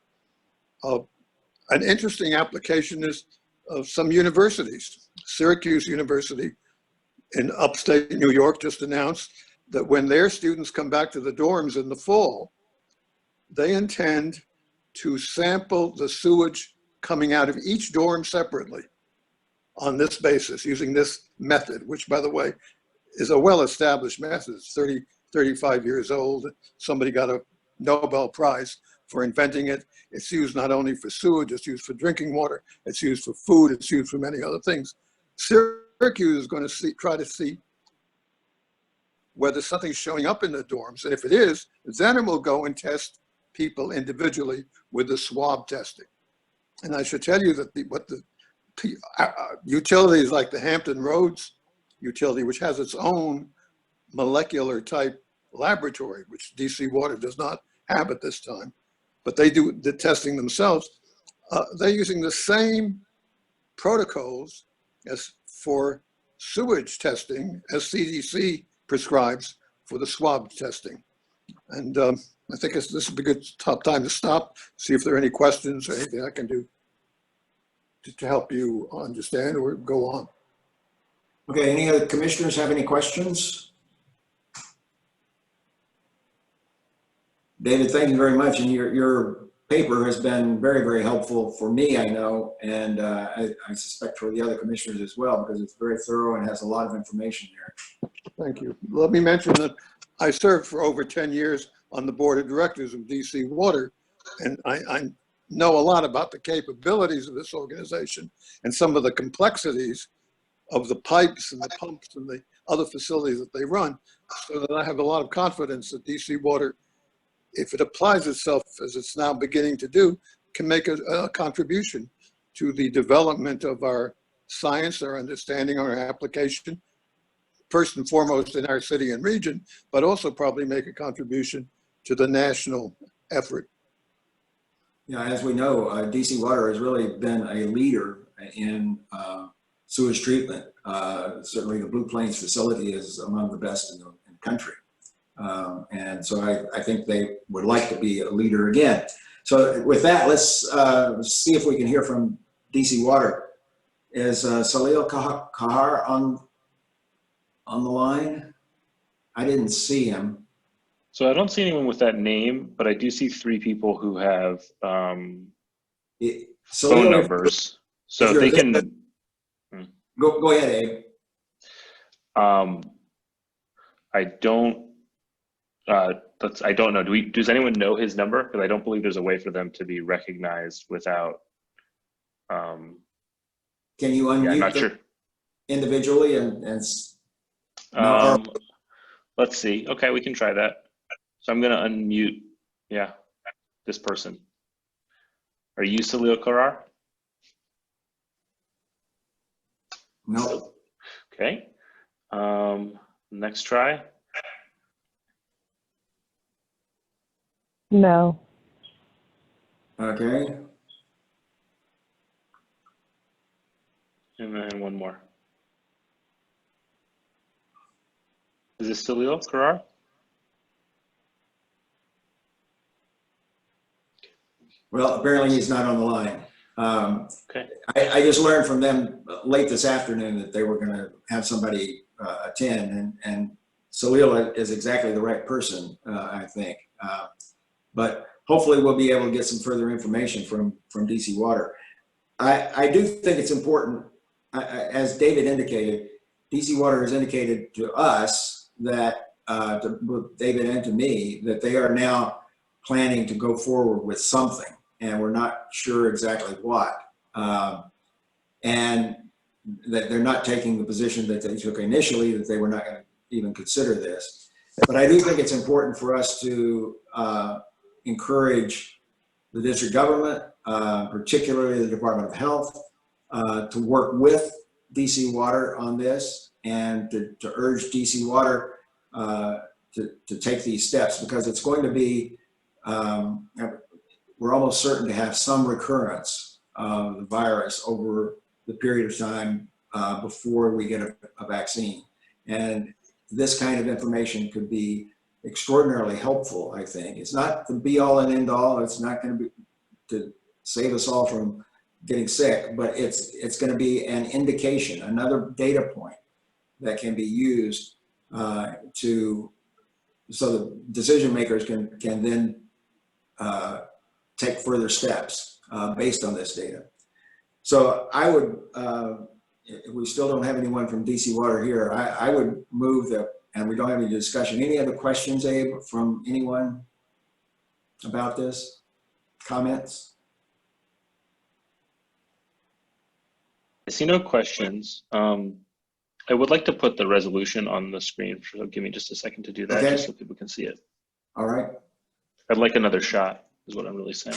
An interesting application is of some universities. Syracuse University in upstate New York just announced that when their students come back to the dorms in the fall, they intend to sample the sewage coming out of each dorm separately on this basis, using this method, which, by the way, is a well-established method. It's 35 years old. Somebody got a Nobel Prize for inventing it. It's used not only for sewage, it's used for drinking water, it's used for food, it's used for many other things. Syracuse is going to try to see whether something's showing up in the dorms. And if it is, then it will go and test people individually with the swab testing. And I should tell you that what the utilities like the Hampton Roads utility, which has its own molecular type laboratory, which DC Water does not have at this time, but they do the testing themselves. They're using the same protocols as for sewage testing as CDC prescribes for the swab testing. And I think this would be a good time to stop, see if there are any questions or anything I can do to help you understand or go on. Okay, any other commissioners have any questions? David, thank you very much. And your paper has been very, very helpful for me, I know, and I suspect for the other commissioners as well, because it's very thorough and has a lot of information there. Thank you. Let me mention that I served for over 10 years on the board of directors of DC Water, and I know a lot about the capabilities of this organization and some of the complexities of the pipes and the pumps and the other facilities that they run, so that I have a lot of confidence that DC Water, if it applies itself as it's now beginning to do, can make a contribution to the development of our science, our understanding, our application, first and foremost in our city and region, but also probably make a contribution to the national effort. Yeah, as we know, DC Water has really been a leader in sewage treatment. Certainly the Blue Plains facility is among the best in the country. And so I think they would like to be a leader again. So with that, let's see if we can hear from DC Water. Is Salil Kahar on the line? I didn't see him. So I don't see anyone with that name, but I do see 3 people who have phone numbers. So if they can go ahead, Abe. I don't know. Does anyone know his number? Because I don't believe there's a way for them to be recognized without. Can you unmute I'm not them sure. individually and Let's see. Okay, we can try that. So I'm going to unmute, this person. Are you Salil Karar? no? Okay. Next try. No. Okay. And then one more. Is this Salil Karar? Well, apparently he's not on the line. Okay. I just learned from them late this afternoon that they were going to have somebody attend, and Salil is exactly the right person, I think. But hopefully we'll be able to get some further information from DC Water. I do think it's important, as David indicated, DC Water has indicated to us that, to David and to me, that they are now planning to go forward with something, and we're not sure exactly what. And that they're not taking the position that they took initially, that they were not going to even consider this. But I do think it's important for us to encourage the district government, particularly the Department of Health, to work with DC Water on this, and to urge DC Water to take these steps, because it's going to be, we're almost certain to have some recurrence the virus over the period of time before we get a vaccine. And this kind of information could be extraordinarily helpful, I think. It's not the be all and end all. It's not going to be to save us all from getting sick, but it's going to be an indication, another data point that can be used so the decision makers can then take further steps based on this data. So I would, if we still don't have anyone from DC Water here, I would move that, and we don't have any discussion. Any other questions, Abe, from anyone about this? Comments? I see no questions. I would like to put the resolution on the screen, so give me just a second to do that, Okay. just so people can see it. All right. I'd like another shot, is what I'm really saying.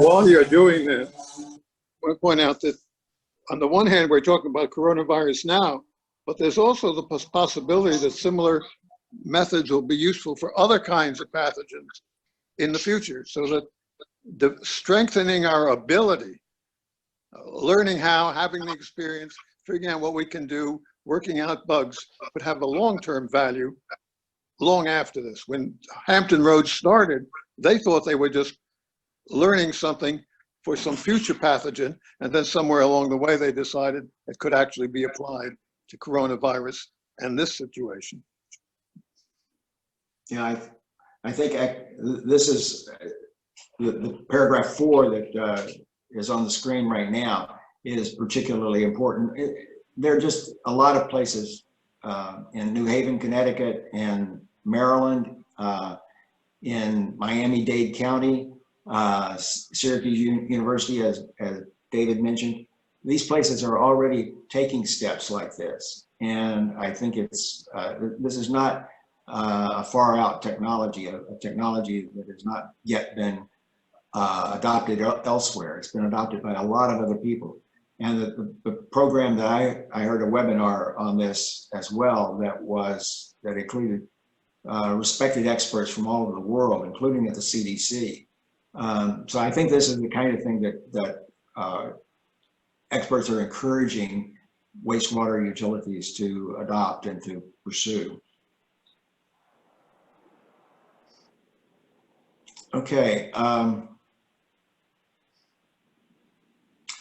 While you're doing that, I want to point out that on the one hand, we're talking about coronavirus now, but there's also the possibility that similar methods will be useful for other kinds of pathogens in the future, so that strengthening our ability, learning how, having the experience, figuring out what we can do, working out bugs, would have a long-term value long after this. When Hampton Roads started, they thought they were just learning something for some future pathogen, and then somewhere along the way they decided it could actually be applied to coronavirus and this situation. Yeah, I think this is the paragraph 4 that is on the screen right now is particularly important. There are just a lot of places in New Haven, Connecticut, and Maryland, in Miami-Dade County, Syracuse University, as David mentioned. These places are already taking steps like this, and I think it's this is not a far out technology, a technology that has not yet been adopted elsewhere. It's been adopted by a lot of other people. And the program that I heard a webinar on this as well that included respected experts from all over the world, including at the CDC. So I think this is the kind of thing that experts are encouraging wastewater utilities to adopt and to pursue. Okay.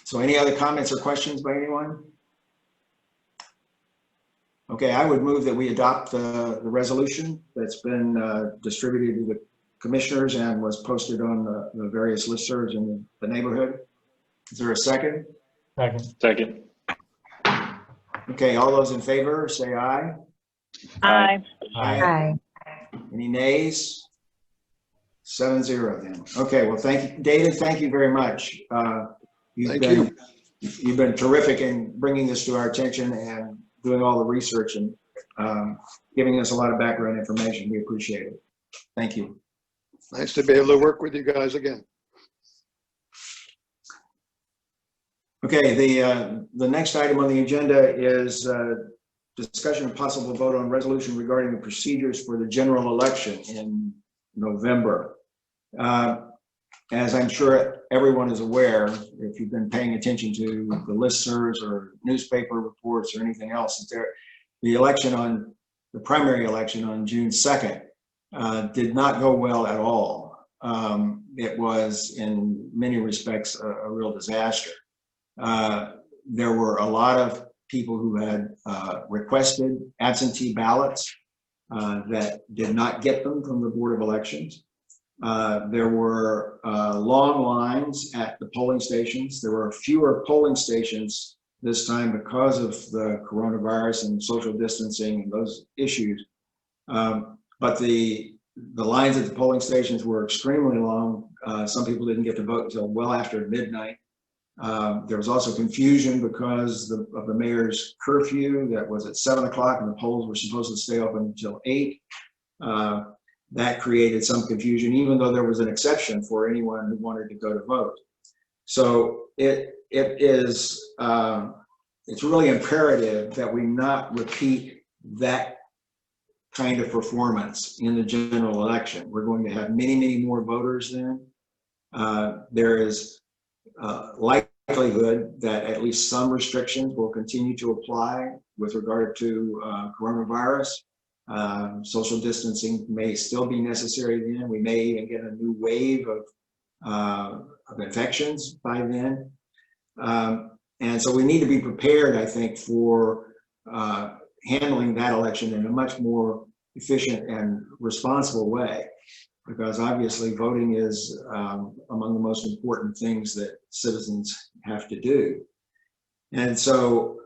So any other comments or questions by anyone? Okay, I would move that we adopt the resolution that's been distributed to the commissioners and was posted on the various listservs in the neighborhood. Is there a second? Second. Second. Okay, all those in favor, say aye. Aye. Aye. Any nays? 7-0 then. Okay, well, thank you, David. Thank you very much. You've been terrific in bringing this to our attention and doing all the research and giving us a lot of background information. We appreciate it. Thank you. Nice to be able to work with you guys again. Okay, the next item on the agenda is discussion and possible vote on resolution regarding the procedures for the general election in November. As I'm sure everyone is aware, if you've been paying attention to the listservs or newspaper reports or anything else, the primary election on June 2nd did not go well at all. It was in many respects a real disaster. There were a lot of people who had requested absentee ballots that did not get them from the Board of Elections. There were long lines at the polling stations. There were fewer polling stations this time because of the coronavirus and social distancing and those issues. But the lines at the polling stations were extremely long. Some people didn't get to vote until well after midnight. There was also confusion because of the mayor's curfew that was at 7 o'clock and the polls were supposed to stay open until 8. That created some confusion, even though there was an exception for anyone who wanted to go to vote. So it's really imperative that we not repeat that kind of performance in the general election. We're going to have many, many more voters then. There is likelihood that at least some restrictions will continue to apply with regard to coronavirus. Social distancing may still be necessary then. We may even get a new wave of infections by then. And so we need to be prepared, I think, for handling that election in a much more efficient and responsible way, because obviously voting is among the most important things that citizens have to do. And so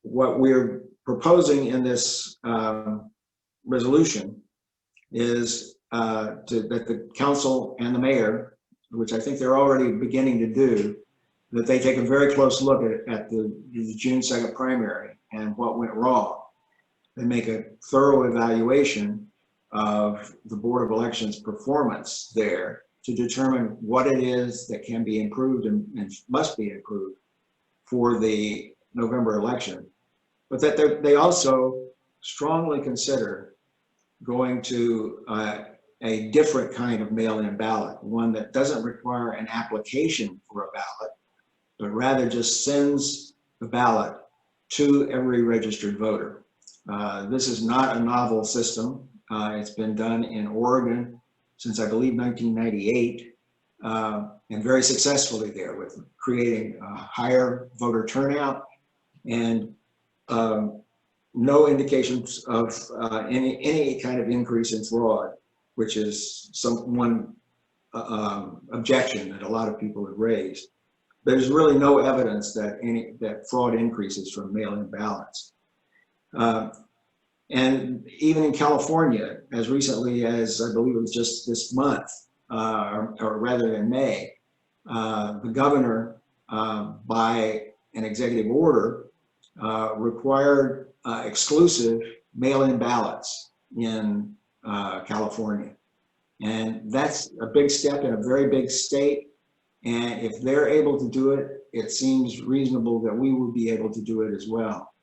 what we're proposing in this resolution is that the council and the mayor, which I think they're already beginning to do, that they take a very close look at the June 2nd primary and what went wrong. They make a thorough evaluation of the Board of Elections performance there to determine what it is that can be improved and must be improved for the November election. But that they also strongly consider going to a different kind of mail-in ballot, one that doesn't require an application for a ballot, but rather just sends the ballot to every registered voter. This is not a novel system. It's been done in Oregon since, I believe, 1998, and very successfully there, with creating a higher voter turnout and no indications of any kind of increase in fraud, which is one objection that a lot of people have raised. There's really no evidence that fraud increases from mail-in ballots. And even in California, as recently as I believe it was just this month, or rather in May, the governor, by an executive order, required exclusive mail-in ballots in California. And that's a big step in a very big state. And if they're able to do it, it seems reasonable that we would be able to do it as well.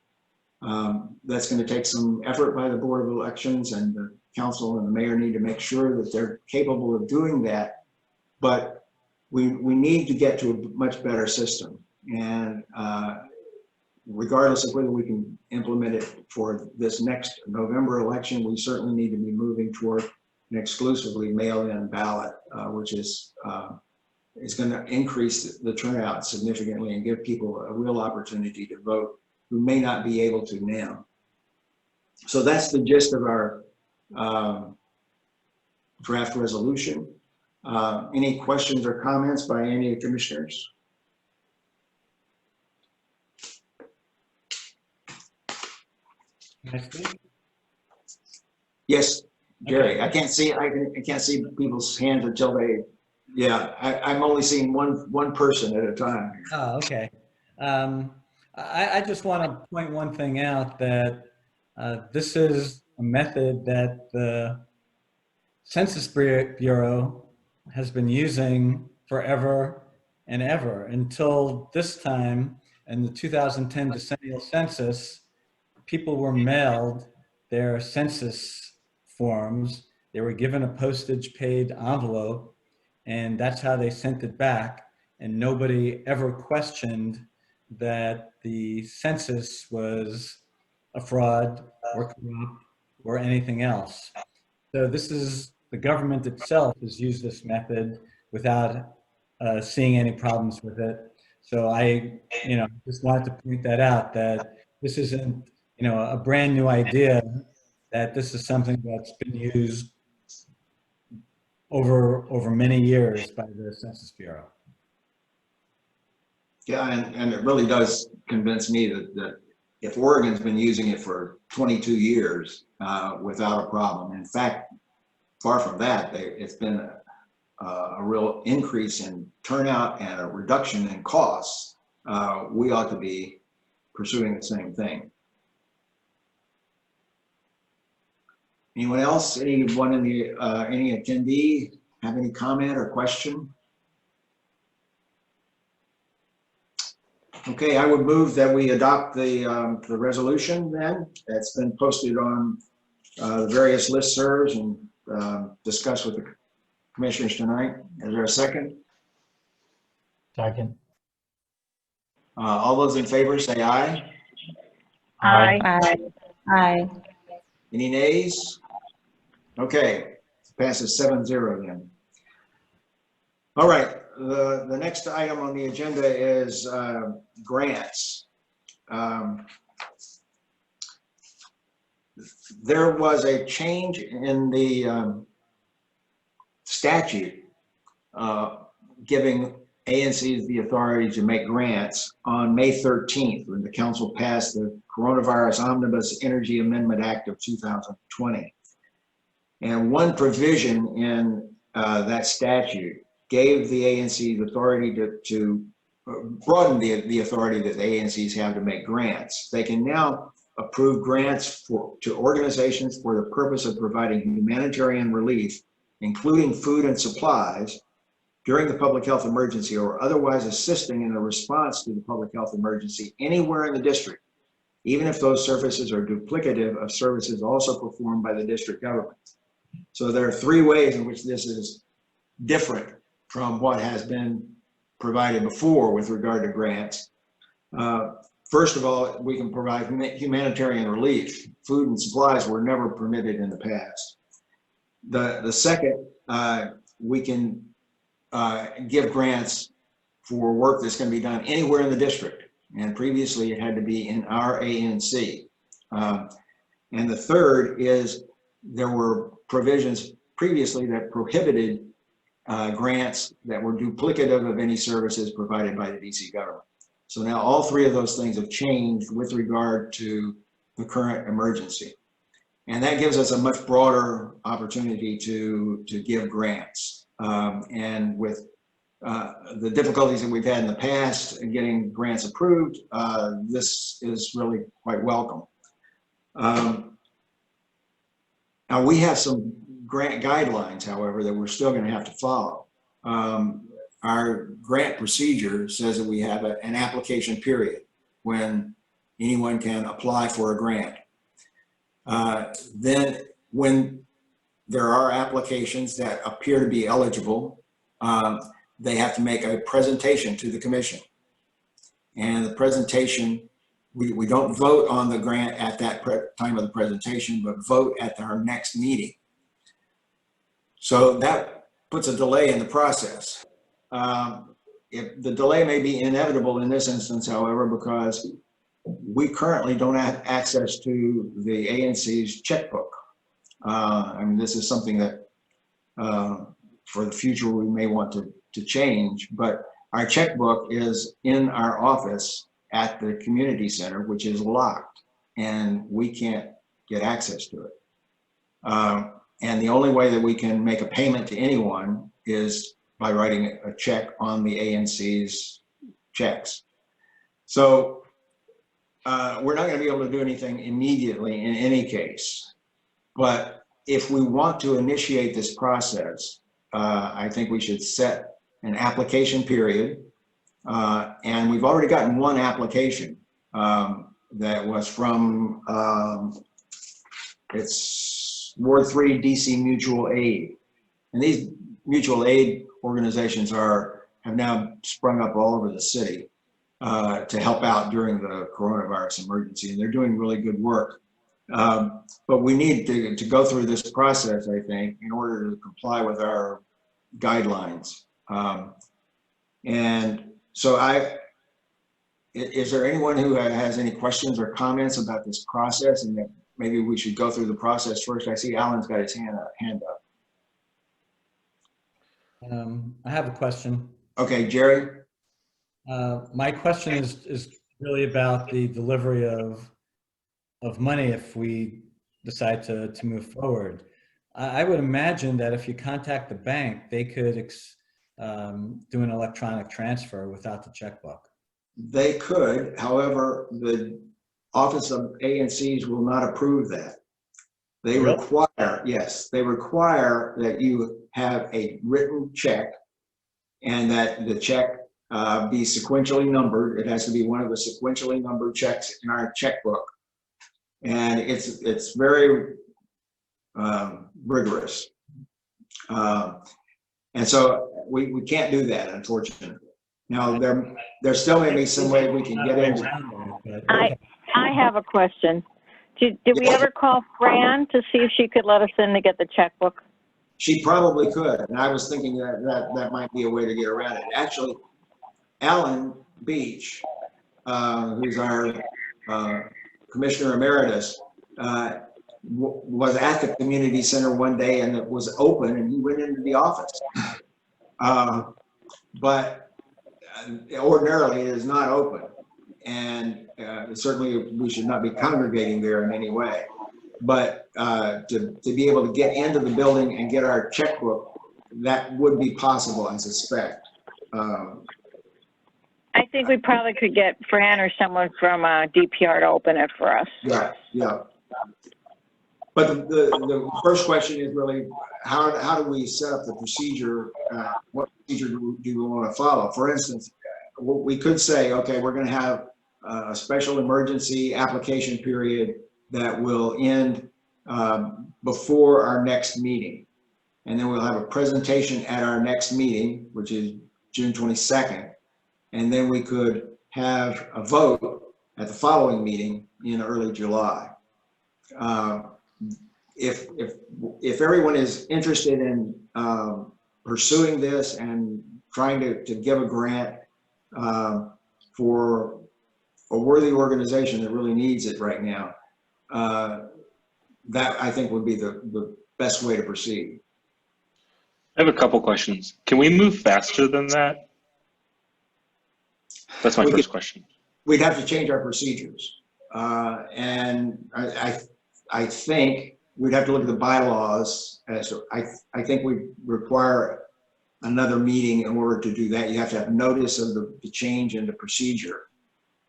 That's going to take some effort by the Board of Elections, and the council and the mayor need to make sure that they're capable of doing that. But we need to get to a much better system. And regardless of whether we can implement it for this next November election, we certainly need to be moving toward an exclusively mail-in ballot, which is going to increase the turnout significantly and give people a real opportunity to vote who may not be able to now. So that's the gist of our draft resolution. Any questions or comments by any of the commissioners? Can I speak? Yes, Jerry. Okay. I can't see people's hands until they. Yeah, I'm only seeing one person at a time. Oh, okay. I just want to point one thing out, that this is a method that the Census Bureau has been using forever and ever until this time. In the 2010 decennial census, people were mailed their census forms. They were given a postage paid envelope, and that's how they sent it back. And nobody ever questioned that the census was a fraud or corrupt or anything else. So this is, the government itself has used this method without seeing any problems with it. So I, just wanted to point that out, that this isn't, a brand new idea, that this is something that's been used over many years by the Census Bureau. Yeah, and it really does convince me that if Oregon's been using it for 22 years without a problem, in fact, far from that, it's been a real increase in turnout and a reduction in costs, we ought to be pursuing the same thing. Anyone else? Anyone in the any attendee have any comment or question? Okay, I would move that we adopt the resolution then. That's been posted on the various listservs and discuss with the commissioners tonight. Is there a second? Second. All those in favor say aye. Aye. Aye. Aye. Any nays? Okay, passes 7-0 then. All right, the next item on the agenda is grants. There was a change in the statute giving ANCs the authority to make grants on May 13th when the council passed the Coronavirus Omnibus Energy Amendment Act of 2020. And one provision in that statute gave the ANC the authority to broaden the authority that the ANCs have to make grants. They can now approve grants to organizations for the purpose of providing humanitarian relief, including food and supplies, during the public health emergency or otherwise assisting in a response to the public health emergency anywhere in the district, even if those services are duplicative of services also performed by the district government. So there are three ways in which this is different from what has been provided before with regard to grants. First of all, we can provide humanitarian relief. Food and supplies were never permitted in the past. The second, we can give grants for work that's going to be done anywhere in the district. And previously it had to be in our ANC. And the third is there were provisions previously that prohibited grants that were duplicative of any services provided by the DC government. So now all three of those things have changed with regard to the current emergency. And that gives us a much broader opportunity to give grants. And with the difficulties that we've had in the past in getting grants approved, this is really quite welcome. Now we have some grant guidelines, however, that we're still going to have to follow. Our grant procedure says that we have an application period when anyone can apply for a grant. Then when there are applications that appear to be eligible, they have to make a presentation to the commission. And the presentation, we don't vote on the grant at that time of the presentation, but vote at our next meeting. So that puts a delay in the process. If the delay may be inevitable in this instance, however, because we currently don't have access to the ANC's checkbook. I mean, this is something that for the future we may want to change, but our checkbook is in our office at the community center, which is locked, and we can't get access to it. And the only way that we can make a payment to anyone is by writing a check on the ANC's checks. So we're not going to be able to do anything immediately in any case. But if we want to initiate this process, I think we should set an application period. And we've already gotten one application that was from, it's Ward 3 DC Mutual Aid. And these mutual aid organizations have now sprung up all over the city to help out during the coronavirus emergency, and they're doing really good work. But we need to go through this process, I think, in order to comply with our guidelines. And so is there anyone who has any questions or comments about this process, and that maybe we should go through the process first? I see Alan's got his hand up. I have a question. Okay, Jerry. My question is really about the delivery of money if we decide to move forward. I would imagine that if you contact the bank, they could do an electronic transfer without the checkbook. They could, however, the Office of ANCs will not approve that. They require, yes, they require that you have a written check and that the check be sequentially numbered. It has to be one of the sequentially numbered checks in our checkbook. And it's very rigorous. And so we can't do that, unfortunately. Now, there still may be some way we can get into. I have a question. Did we ever call Fran to see if she could let us in to get the checkbook? She probably could, and I was thinking that might be a way to get around it. Actually, Alan Beach, who's our Commissioner Emeritus, was at the community center one day and it was open and he went into the office. But ordinarily it is not open, and certainly we should not be congregating there in any way. But to be able to get into the building and get our checkbook, that would be possible, I suspect. I think we probably could get Fran or someone from DPR to open it for us. Yeah, yeah. But the first question is really, how do we set up the procedure? What procedure do we want to follow? For instance, we could say, okay, we're going to have a special emergency application period that will end before our next meeting. And then we'll have a presentation at our next meeting, which is June 22nd. And then we could have a vote at the following meeting in early July. If everyone is interested in pursuing this and trying to give a grant for a worthy organization that really needs it right now, that I think would be the best way to proceed. I have a couple questions. Can we move faster than that? That's my first question. We'd have to change our procedures. And I think we'd have to look at the bylaws. So I think we require another meeting in order to do that. You have to have notice of the change in the procedure.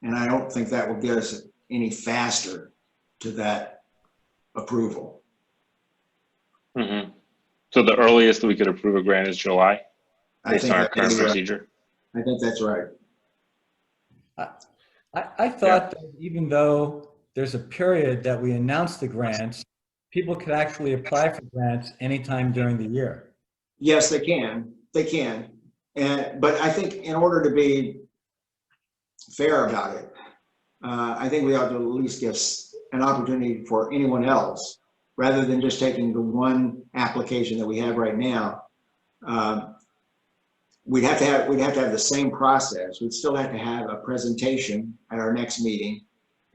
And I don't think that will get us any faster to that approval. Mm-hmm. So the earliest we could approve a grant is July, based on our current right. procedure? I think that's right. I thought that even though there's a period that we announce the grants, people could actually apply for grants anytime during the year. Yes, they can. They can. But I think in order to be fair about it, I think we ought to at least give an opportunity for anyone else, rather than just taking the one application that we have right now. We'd have to have the same process. We'd still have to have a presentation at our next meeting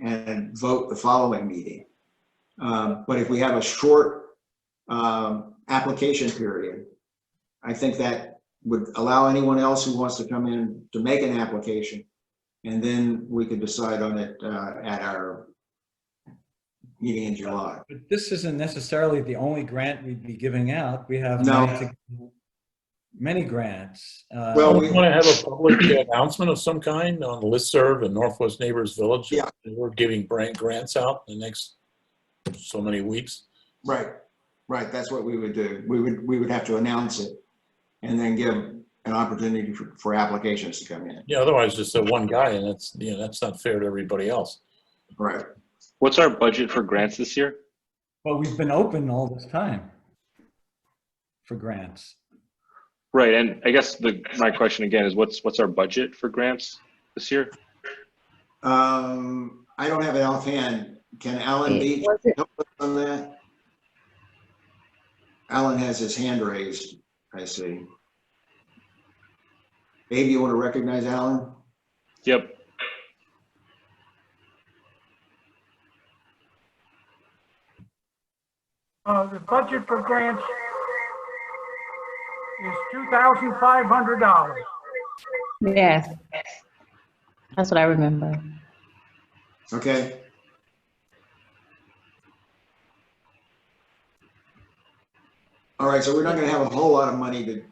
and vote the following meeting. But if we have a short application period, I think that would allow anyone else who wants to come in to make an application, and then we could decide on it at our meeting in July. But this isn't necessarily the only grant we'd be giving out. We have many grants. Well, we want to have a public announcement of some kind on the listserv in Northwest Neighbors Village. Yeah. We're giving grants out in the next so many weeks. Right, right. That's what we would do. We would have to announce it and then give an opportunity for applications to come in. Yeah, otherwise just one guy, and that's not fair to everybody else. Right. What's our budget for grants this year? Well, we've been open all this time for grants. Right, and I guess my question again is what's our budget for grants this year? I don't have it offhand. Can Alan Beach help us on that? Alan has his hand raised, I see. Abe, you want to recognize Alan? Yep. The budget for grants is $2,500. Yes, that's what I remember. Okay. All right, so we're not going to have a whole lot of money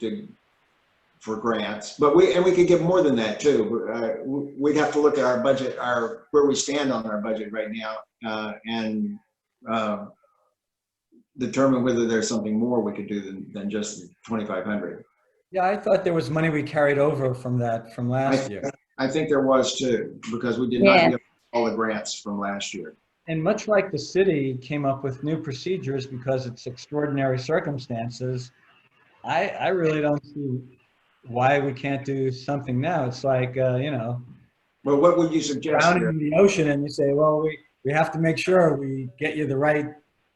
for grants, but we could give more than that too. We'd have to look at our budget, where we stand on our budget right now, and determine whether there's something more we could do than just 2,500. Yeah, I thought there was money we carried over from last year. I think there was too, because we did not get all the grants from last year. And much like the city came up with new procedures because it's extraordinary circumstances, I really don't see why we can't do something now. It's like, Well, what would you suggest drowning here? in the ocean and you say, well, we have to make sure we get you the right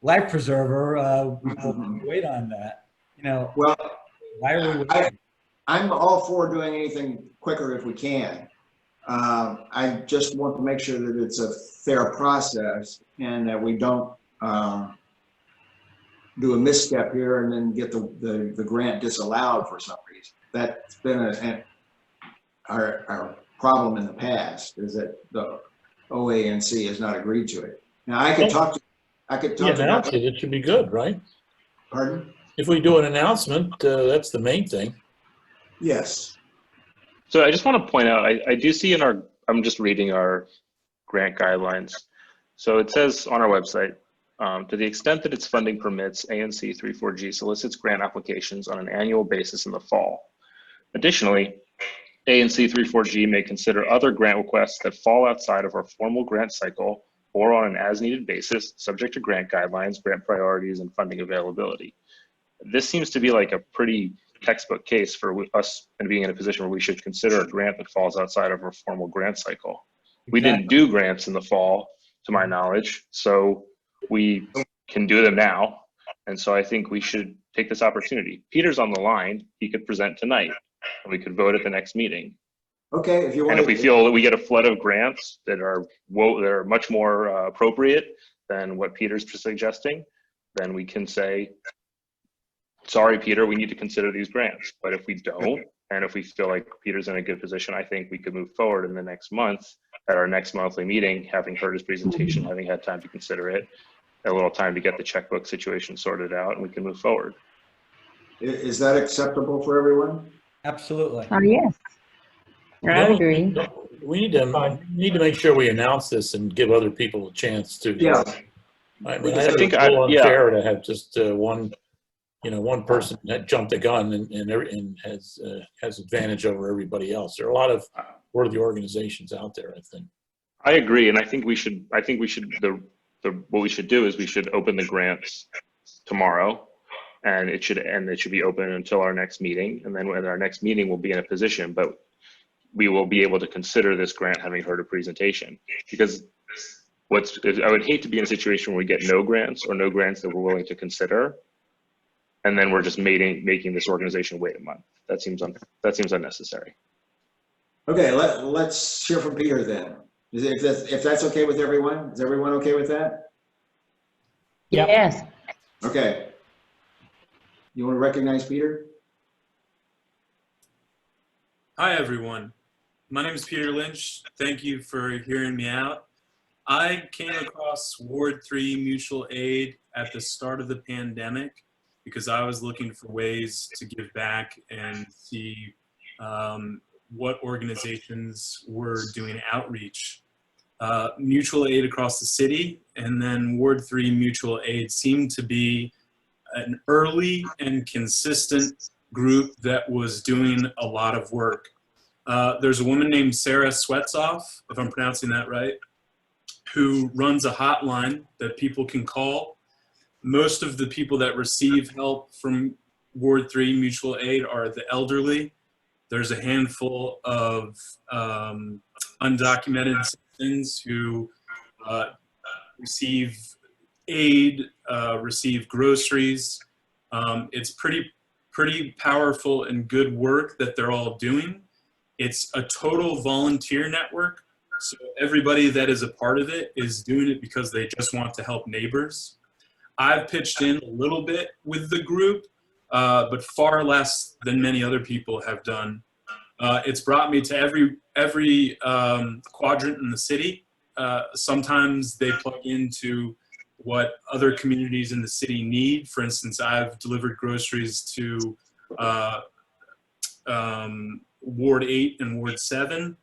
life preserver. We'll wait on that. Well, Why are we I, waiting? I'm all for doing anything quicker if we can. I just want to make sure that it's a fair process and that we don't do a misstep here and then get the grant disallowed for some reason. That's been our problem in the past, is that the OANC has not agreed to it. Now I could talk to Announce it, it should be good, right? Pardon? If we do an announcement, that's the main thing. Yes. So I just want to point out, I do see I'm just reading our grant guidelines. So it says on our website, to the extent that its funding permits, ANC3 solicits grant applications on an annual basis in the fall. Additionally, ANC3 may consider other grant requests that fall outside of our formal grant cycle or on an as-needed basis, subject to grant guidelines, grant priorities, and funding availability. This seems to be like a pretty textbook case for us and being in a position where we should consider a grant that falls outside of our formal grant cycle. We didn't do grants in the fall, to my knowledge, so we can do them now. And so I think we should take this opportunity. Peter's on the line. He could present tonight and we could vote at the next meeting. Okay, if you want. And if we feel that we get a flood of grants that are much more appropriate than what Peter's suggesting, then we can say, sorry, Peter, we need to consider these grants. But if we don't, and if we feel like Peter's in a good position, I think we could move forward in the next month at our next monthly meeting, having heard his presentation, having had time to consider it, a little time to get the checkbook situation sorted out, and we can move forward. Is that acceptable for everyone? Absolutely. Oh, yes. I agree. We need to make sure we announce this and give other people a chance to. Yeah. I mean, I think it's a little unfair to have just one person that jumped the gun and has advantage over everybody else. There are a lot of worthy organizations out there, I think. I agree, and I think we should. What we should do is we should open the grants tomorrow, and it should be open until our next meeting, and then at our next meeting we'll be in a position, but we will be able to consider this grant having heard a presentation. Because I would hate to be in a situation where we get no grants or no grants that we're willing to consider, and then we're just making this organization wait a month. That seems unnecessary. Okay, let's hear from Peter then. If that's okay with everyone, is everyone okay with that? Yep. Yes. Okay. You want to recognize Peter? Hi, everyone. My name is Peter Lynch. Thank you for hearing me out. I came across Ward 3 Mutual Aid at the start of the pandemic because I was looking for ways to give back and see what organizations were doing outreach. Mutual Aid across the city and then Ward 3 Mutual Aid seemed to be an early and consistent group that was doing a lot of work. There's a woman named Sarah Swetzoff, if I'm pronouncing that right, who runs a hotline that people can call. Most of the people that receive help from Ward 3 Mutual Aid are the elderly. There's a handful of undocumented citizens who receive aid, receive groceries. It's pretty powerful and good work that they're all doing. It's a total volunteer network. So everybody that is a part of it is doing it because they just want to help neighbors. I've pitched in a little bit with the group, but far less than many other people have done. It's brought me to every quadrant in the city. Sometimes they plug into what other communities in the city need. For instance, I've delivered groceries to Ward 8 and Ward 7.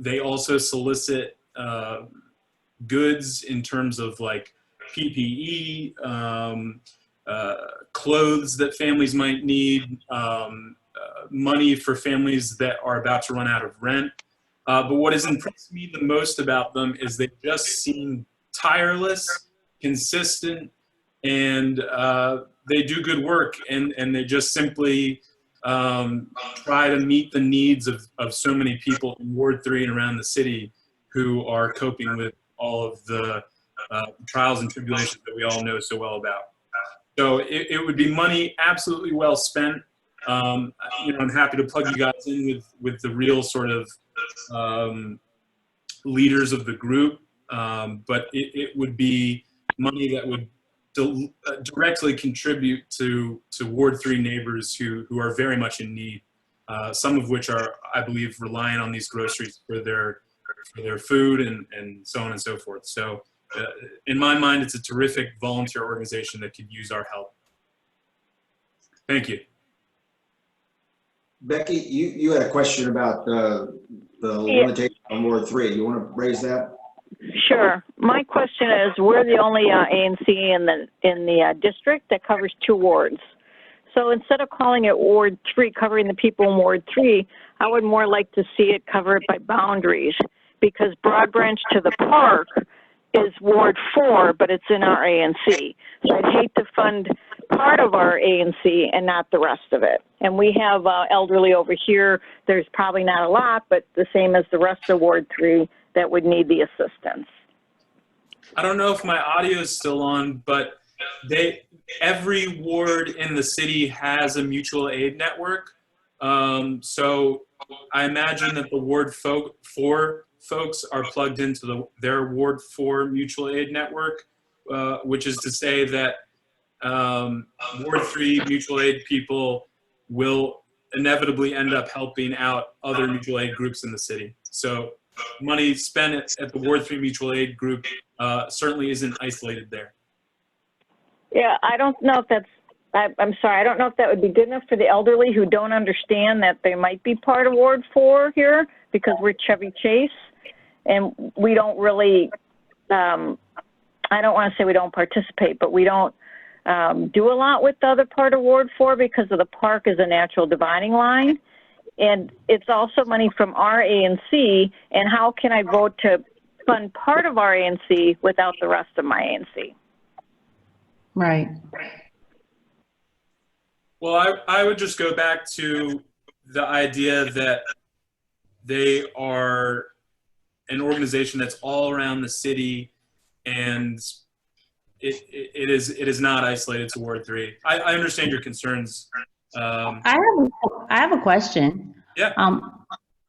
They also solicit goods in terms of like PPE, clothes that families might need, money for families that are about to run out of rent. But what has impressed me the most about them is they just seem tireless, consistent, and they do good work, and they just simply try to meet the needs of so many people in Ward 3 and around the city who are coping with all of the trials and tribulations that we all know so well about. So it would be money absolutely well spent. I'm happy to plug you guys in with the real sort of leaders of the group, but it would be money that would directly contribute to Ward 3 neighbors who are very much in need, some of which are, I believe, relying on these groceries for their food and so on and so forth. So in my mind, it's a terrific volunteer organization that could use our help. Thank you. Becky, you had a question about the limitation on Ward 3. You want to raise that? Sure. My question is, we're the only ANC in the district that covers 2 wards. So instead of calling it Ward 3, covering the people in Ward 3, I would more like to see it covered by boundaries, because Broad Branch to the park is Ward 4, but it's in our ANC. So I'd hate to fund part of our ANC and not the rest of it. And we have elderly over here. There's probably not a lot, but the same as the rest of Ward 3 that would need the assistance. I don't know if my audio is still on, but every ward in the city has a mutual aid network. So I imagine that the Ward 4 folks are plugged into their Ward 4 mutual aid network, which is to say that Ward 3 mutual aid people will inevitably end up helping out other mutual aid groups in the city. So money spent at the Ward 3 mutual aid group certainly isn't isolated there. Yeah, I don't know if that's, I'm sorry, I don't know if that would be good enough for the elderly who don't understand that they might be part of Ward 4 here, because we're Chevy Chase, and we don't really, I don't want to say we don't participate, but we don't do a lot with the other part of Ward 4 because of the park is a natural dividing line. And it's also money from our ANC, and how can I vote to fund part of our ANC without the rest of my ANC? Right. Well, I would just go back to the idea that they are an organization that's all around the city, and it is not isolated to Ward 3. I understand your concerns. I have a question. Yeah.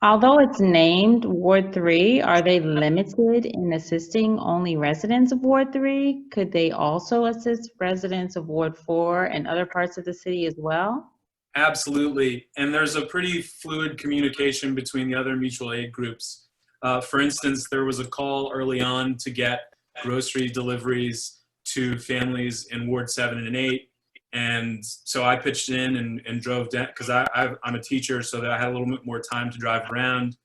Although it's named Ward 3, are they limited in assisting only residents of Ward 3? Could they also assist residents of Ward 4 and other parts of the city as well? Absolutely. And there's a pretty fluid communication between the other mutual aid groups. For instance, there was a call early on to get grocery deliveries to families in Ward 7 and 8. And so I pitched in and drove down, because I'm a teacher, so that I had a little bit more time to drive around.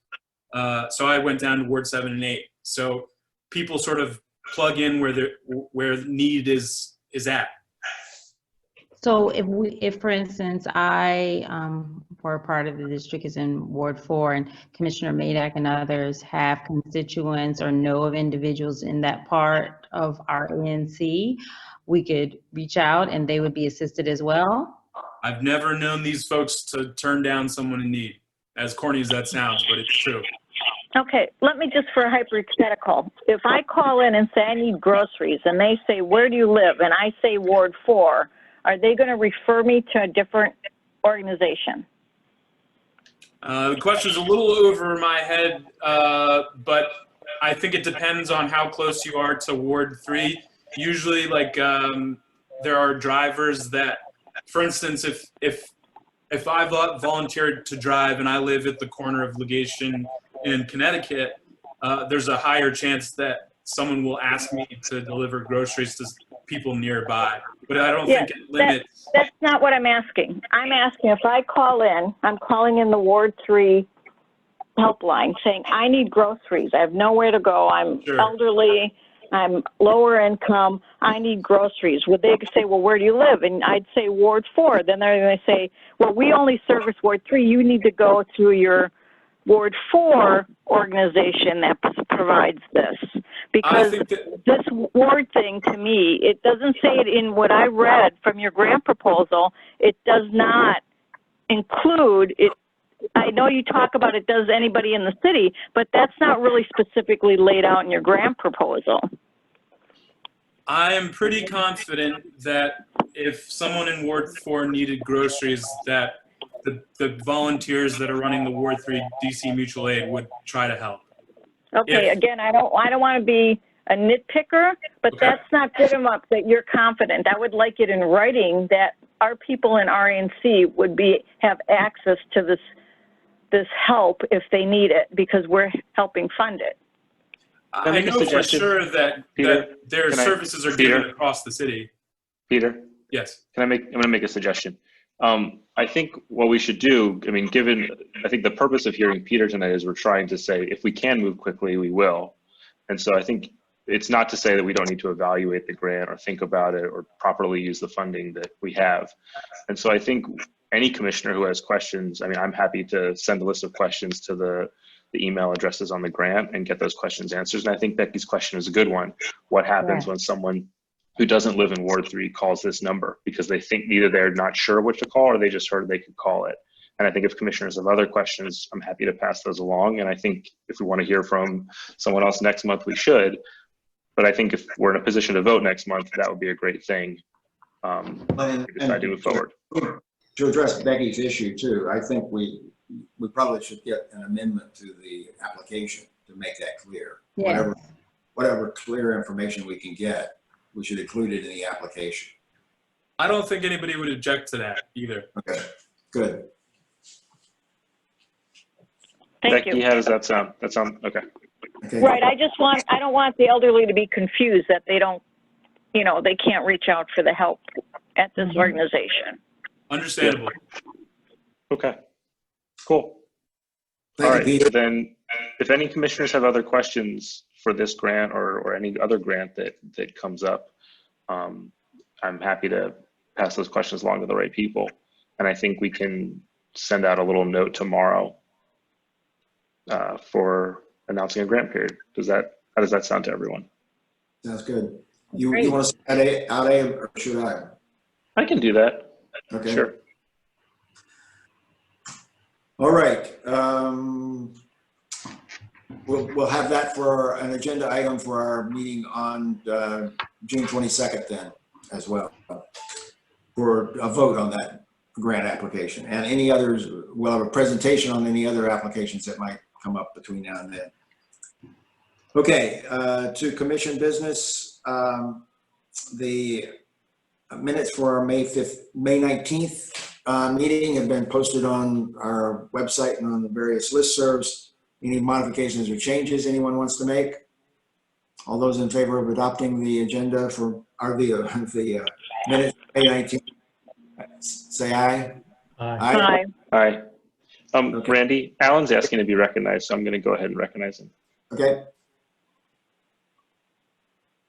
So I went down to Ward 7 and 8. So people sort of plug in where the need is at. So if for instance, for a part of the district is in Ward 4, and Commissioner Madak and others have constituents or know of individuals in that part of our ANC, we could reach out and they would be assisted as well? I've never known these folks to turn down someone in need, as corny as that sounds, but it's true. Okay, let me just, for a hypothetical, if I call in and say I need groceries, and they say, where do you live? And I say Ward 4, are they going to refer me to a different organization? The question is a little over my head, but I think it depends on how close you are to Ward 3. Usually, like, there are drivers that, for instance, if I volunteered to drive and I live at the corner of Legation in Connecticut, there's a higher chance that someone will ask me to deliver groceries to people nearby. But I don't think it limits. That's not what I'm asking. I'm asking if I call in, I'm calling in the Ward 3 helpline saying, I need groceries. I have nowhere to go. I'm elderly. I'm lower income. I need groceries. Would they say, well, where do you live? And I'd say Ward 4. Then they're going to say, well, we only service Ward 3. You need to go through your Ward 4 organization that provides this. Because think that, this ward thing, to me, it doesn't say it in what I read from your grant proposal. It does not include it. I know you talk about it does anybody in the city, but that's not really specifically laid out in your grant proposal. I am pretty confident that if someone in Ward 4 needed groceries, that the volunteers that are running the Ward 3 DC Mutual Aid would try to help. Okay, again, I don't want to be a nitpicker, but Okay. that's not good enough that you're confident. I would like it in writing that our people in RNC would have access to this help if they need it, because we're helping fund it. Can I I make a know for suggestion? sure that Peter, their can I- services are Peter? given across the city. Peter, Yes. I'm going to make a suggestion. I think what we should do, I mean, I think the purpose of hearing Peter tonight is we're trying to say, if we can move quickly, we will. And so I think it's not to say that we don't need to evaluate the grant or think about it or properly use the funding that we have. And so I think any commissioner who has questions, I mean, I'm happy to send a list of questions to the email addresses on the grant and get those questions answered. And I think Becky's question is a good one. What happens when someone who doesn't live in Ward 3 calls this number because they think either they're not sure what to call or they just heard they could call it? And I think if commissioners have other questions, I'm happy to pass those along. And I think if we want to hear from someone else next month, we should. But I think if we're in a position to vote next month, that would be a great thing. We decide to move forward. To address Becky's issue too, I think we probably should get an amendment to the application to make that clear. Yes. Whatever clear information we can get, we should include it in the application. I don't think anybody would object to that either. Okay, good. Thank Becky, you. how does that sound? That sound okay? Okay. Right, I don't want the elderly to be confused that they don't, they can't reach out for the help at this organization. Understandable. Okay, cool. Thank All you, right, Peter. then if any commissioners have other questions for this grant or any other grant that comes up, I'm happy to pass those questions along to the right people. And I think we can send out a little note tomorrow for announcing a grant period. How does that sound to everyone? Sounds good. You want to add A or should I? I can do that. Okay. Sure. All right. We'll have that for an agenda item for our meeting on June 22nd then as well, for a vote on that grant application. And any others, we'll have a presentation on any other applications that might come up between now and then. Okay, to commission business, the minutes for our May 19th meeting have been posted on our website and on the various listservs. Any modifications or changes anyone wants to make? All those in favor of adopting the agenda for the minutes May 19th, say aye. Aye. Hi. Okay. Randy, Alan's asking to be recognized, so I'm going to go ahead and recognize him. Okay.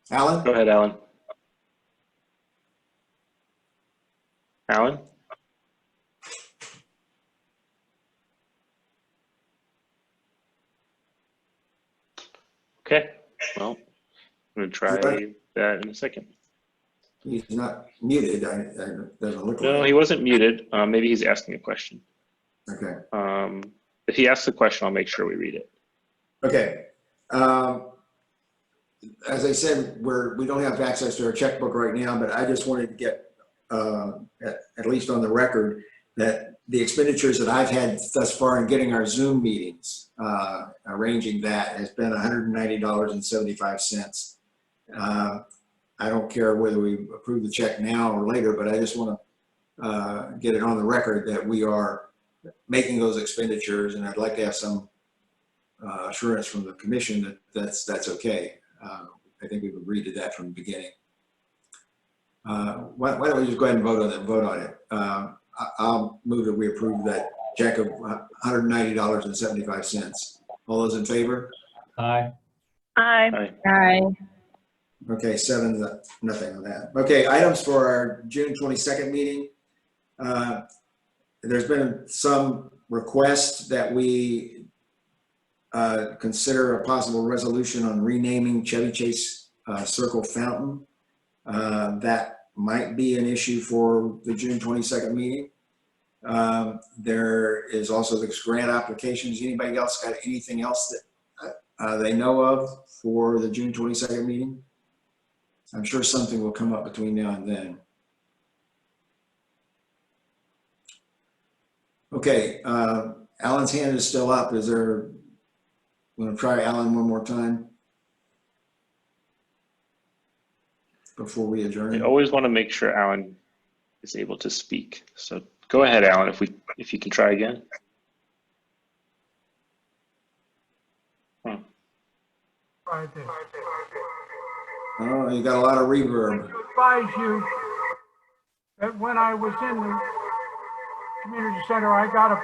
Alan? Go ahead, Alan. Alan? Okay, well, I'm going to try that in a second. He's not muted. Doesn't look No, like. he wasn't muted. Maybe he's asking a question. Okay. If he asks a question, I'll make sure we read it. Okay. As I said, we don't have access to our checkbook right now, but I just wanted to get at least on the record that the expenditures that I've had thus far in getting our Zoom meetings, arranging that, has been $190.75. I don't care whether we approve the check now or later, but I just want to get it on the record that we are making those expenditures, and I'd like to have some assurance from the commission that that's okay. I think we've agreed to that from the beginning. Why don't we just go ahead and vote on it? I'll move that we approve that check of $190.75. All those in favor? Aye. Hi. Aye. Okay, 7-0 on that. Okay, items for our June 22nd meeting. There's been some requests that we consider a possible resolution on renaming Chevy Chase Circle Fountain. That might be an issue for the June 22nd meeting. There is also this grant applications. Anybody else got anything else that they know of for the June 22nd meeting? I'm sure something will come up between now and then. Okay, Alan's hand is still up. Is there, want to try Alan one more time before we I adjourn? always want to make sure Alan is able to speak. So go ahead, Alan, if you can try again. Right there. Oh, you got a lot of reverb. To advise you that when I was in the community center, I got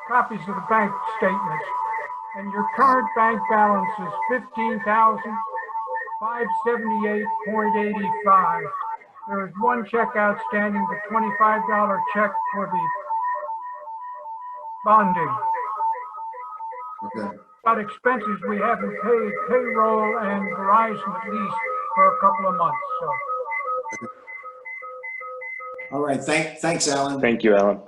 copies of the bank statements, and your current bank balance is $15,578.85. There is one check outstanding, the $25 check for the bonding. Okay. Got expenses we haven't paid, payroll and Verizon at least for a couple of months, so. All right, thanks, Alan. Thank you, Alan.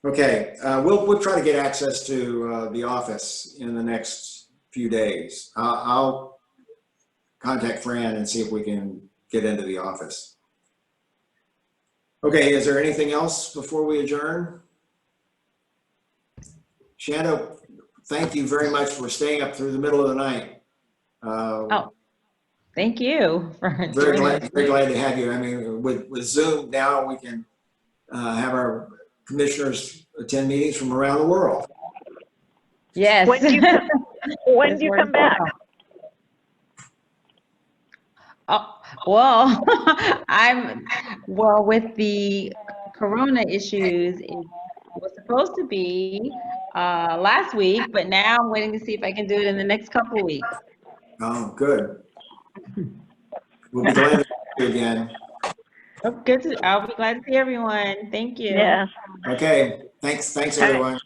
Okay, we'll try to get access to the office in the next few days. I'll contact Fran and see if we can get into the office. Okay, is there anything else before we adjourn? Shando, thank you very much for staying up through the middle of the night. Oh, thank you for Very joining us. glad to have you. I mean, with Zoom now, we can have our commissioners attend meetings from around the world. Yes. When do you come back? Oh, well, with the corona issues, it was supposed to be last week, but now I'm waiting to see if I can do it in the next couple of weeks. Oh, good. We'll be glad to see you again. Oh, I'll be glad to see everyone. Thank you. Yeah. Okay, thanks everyone.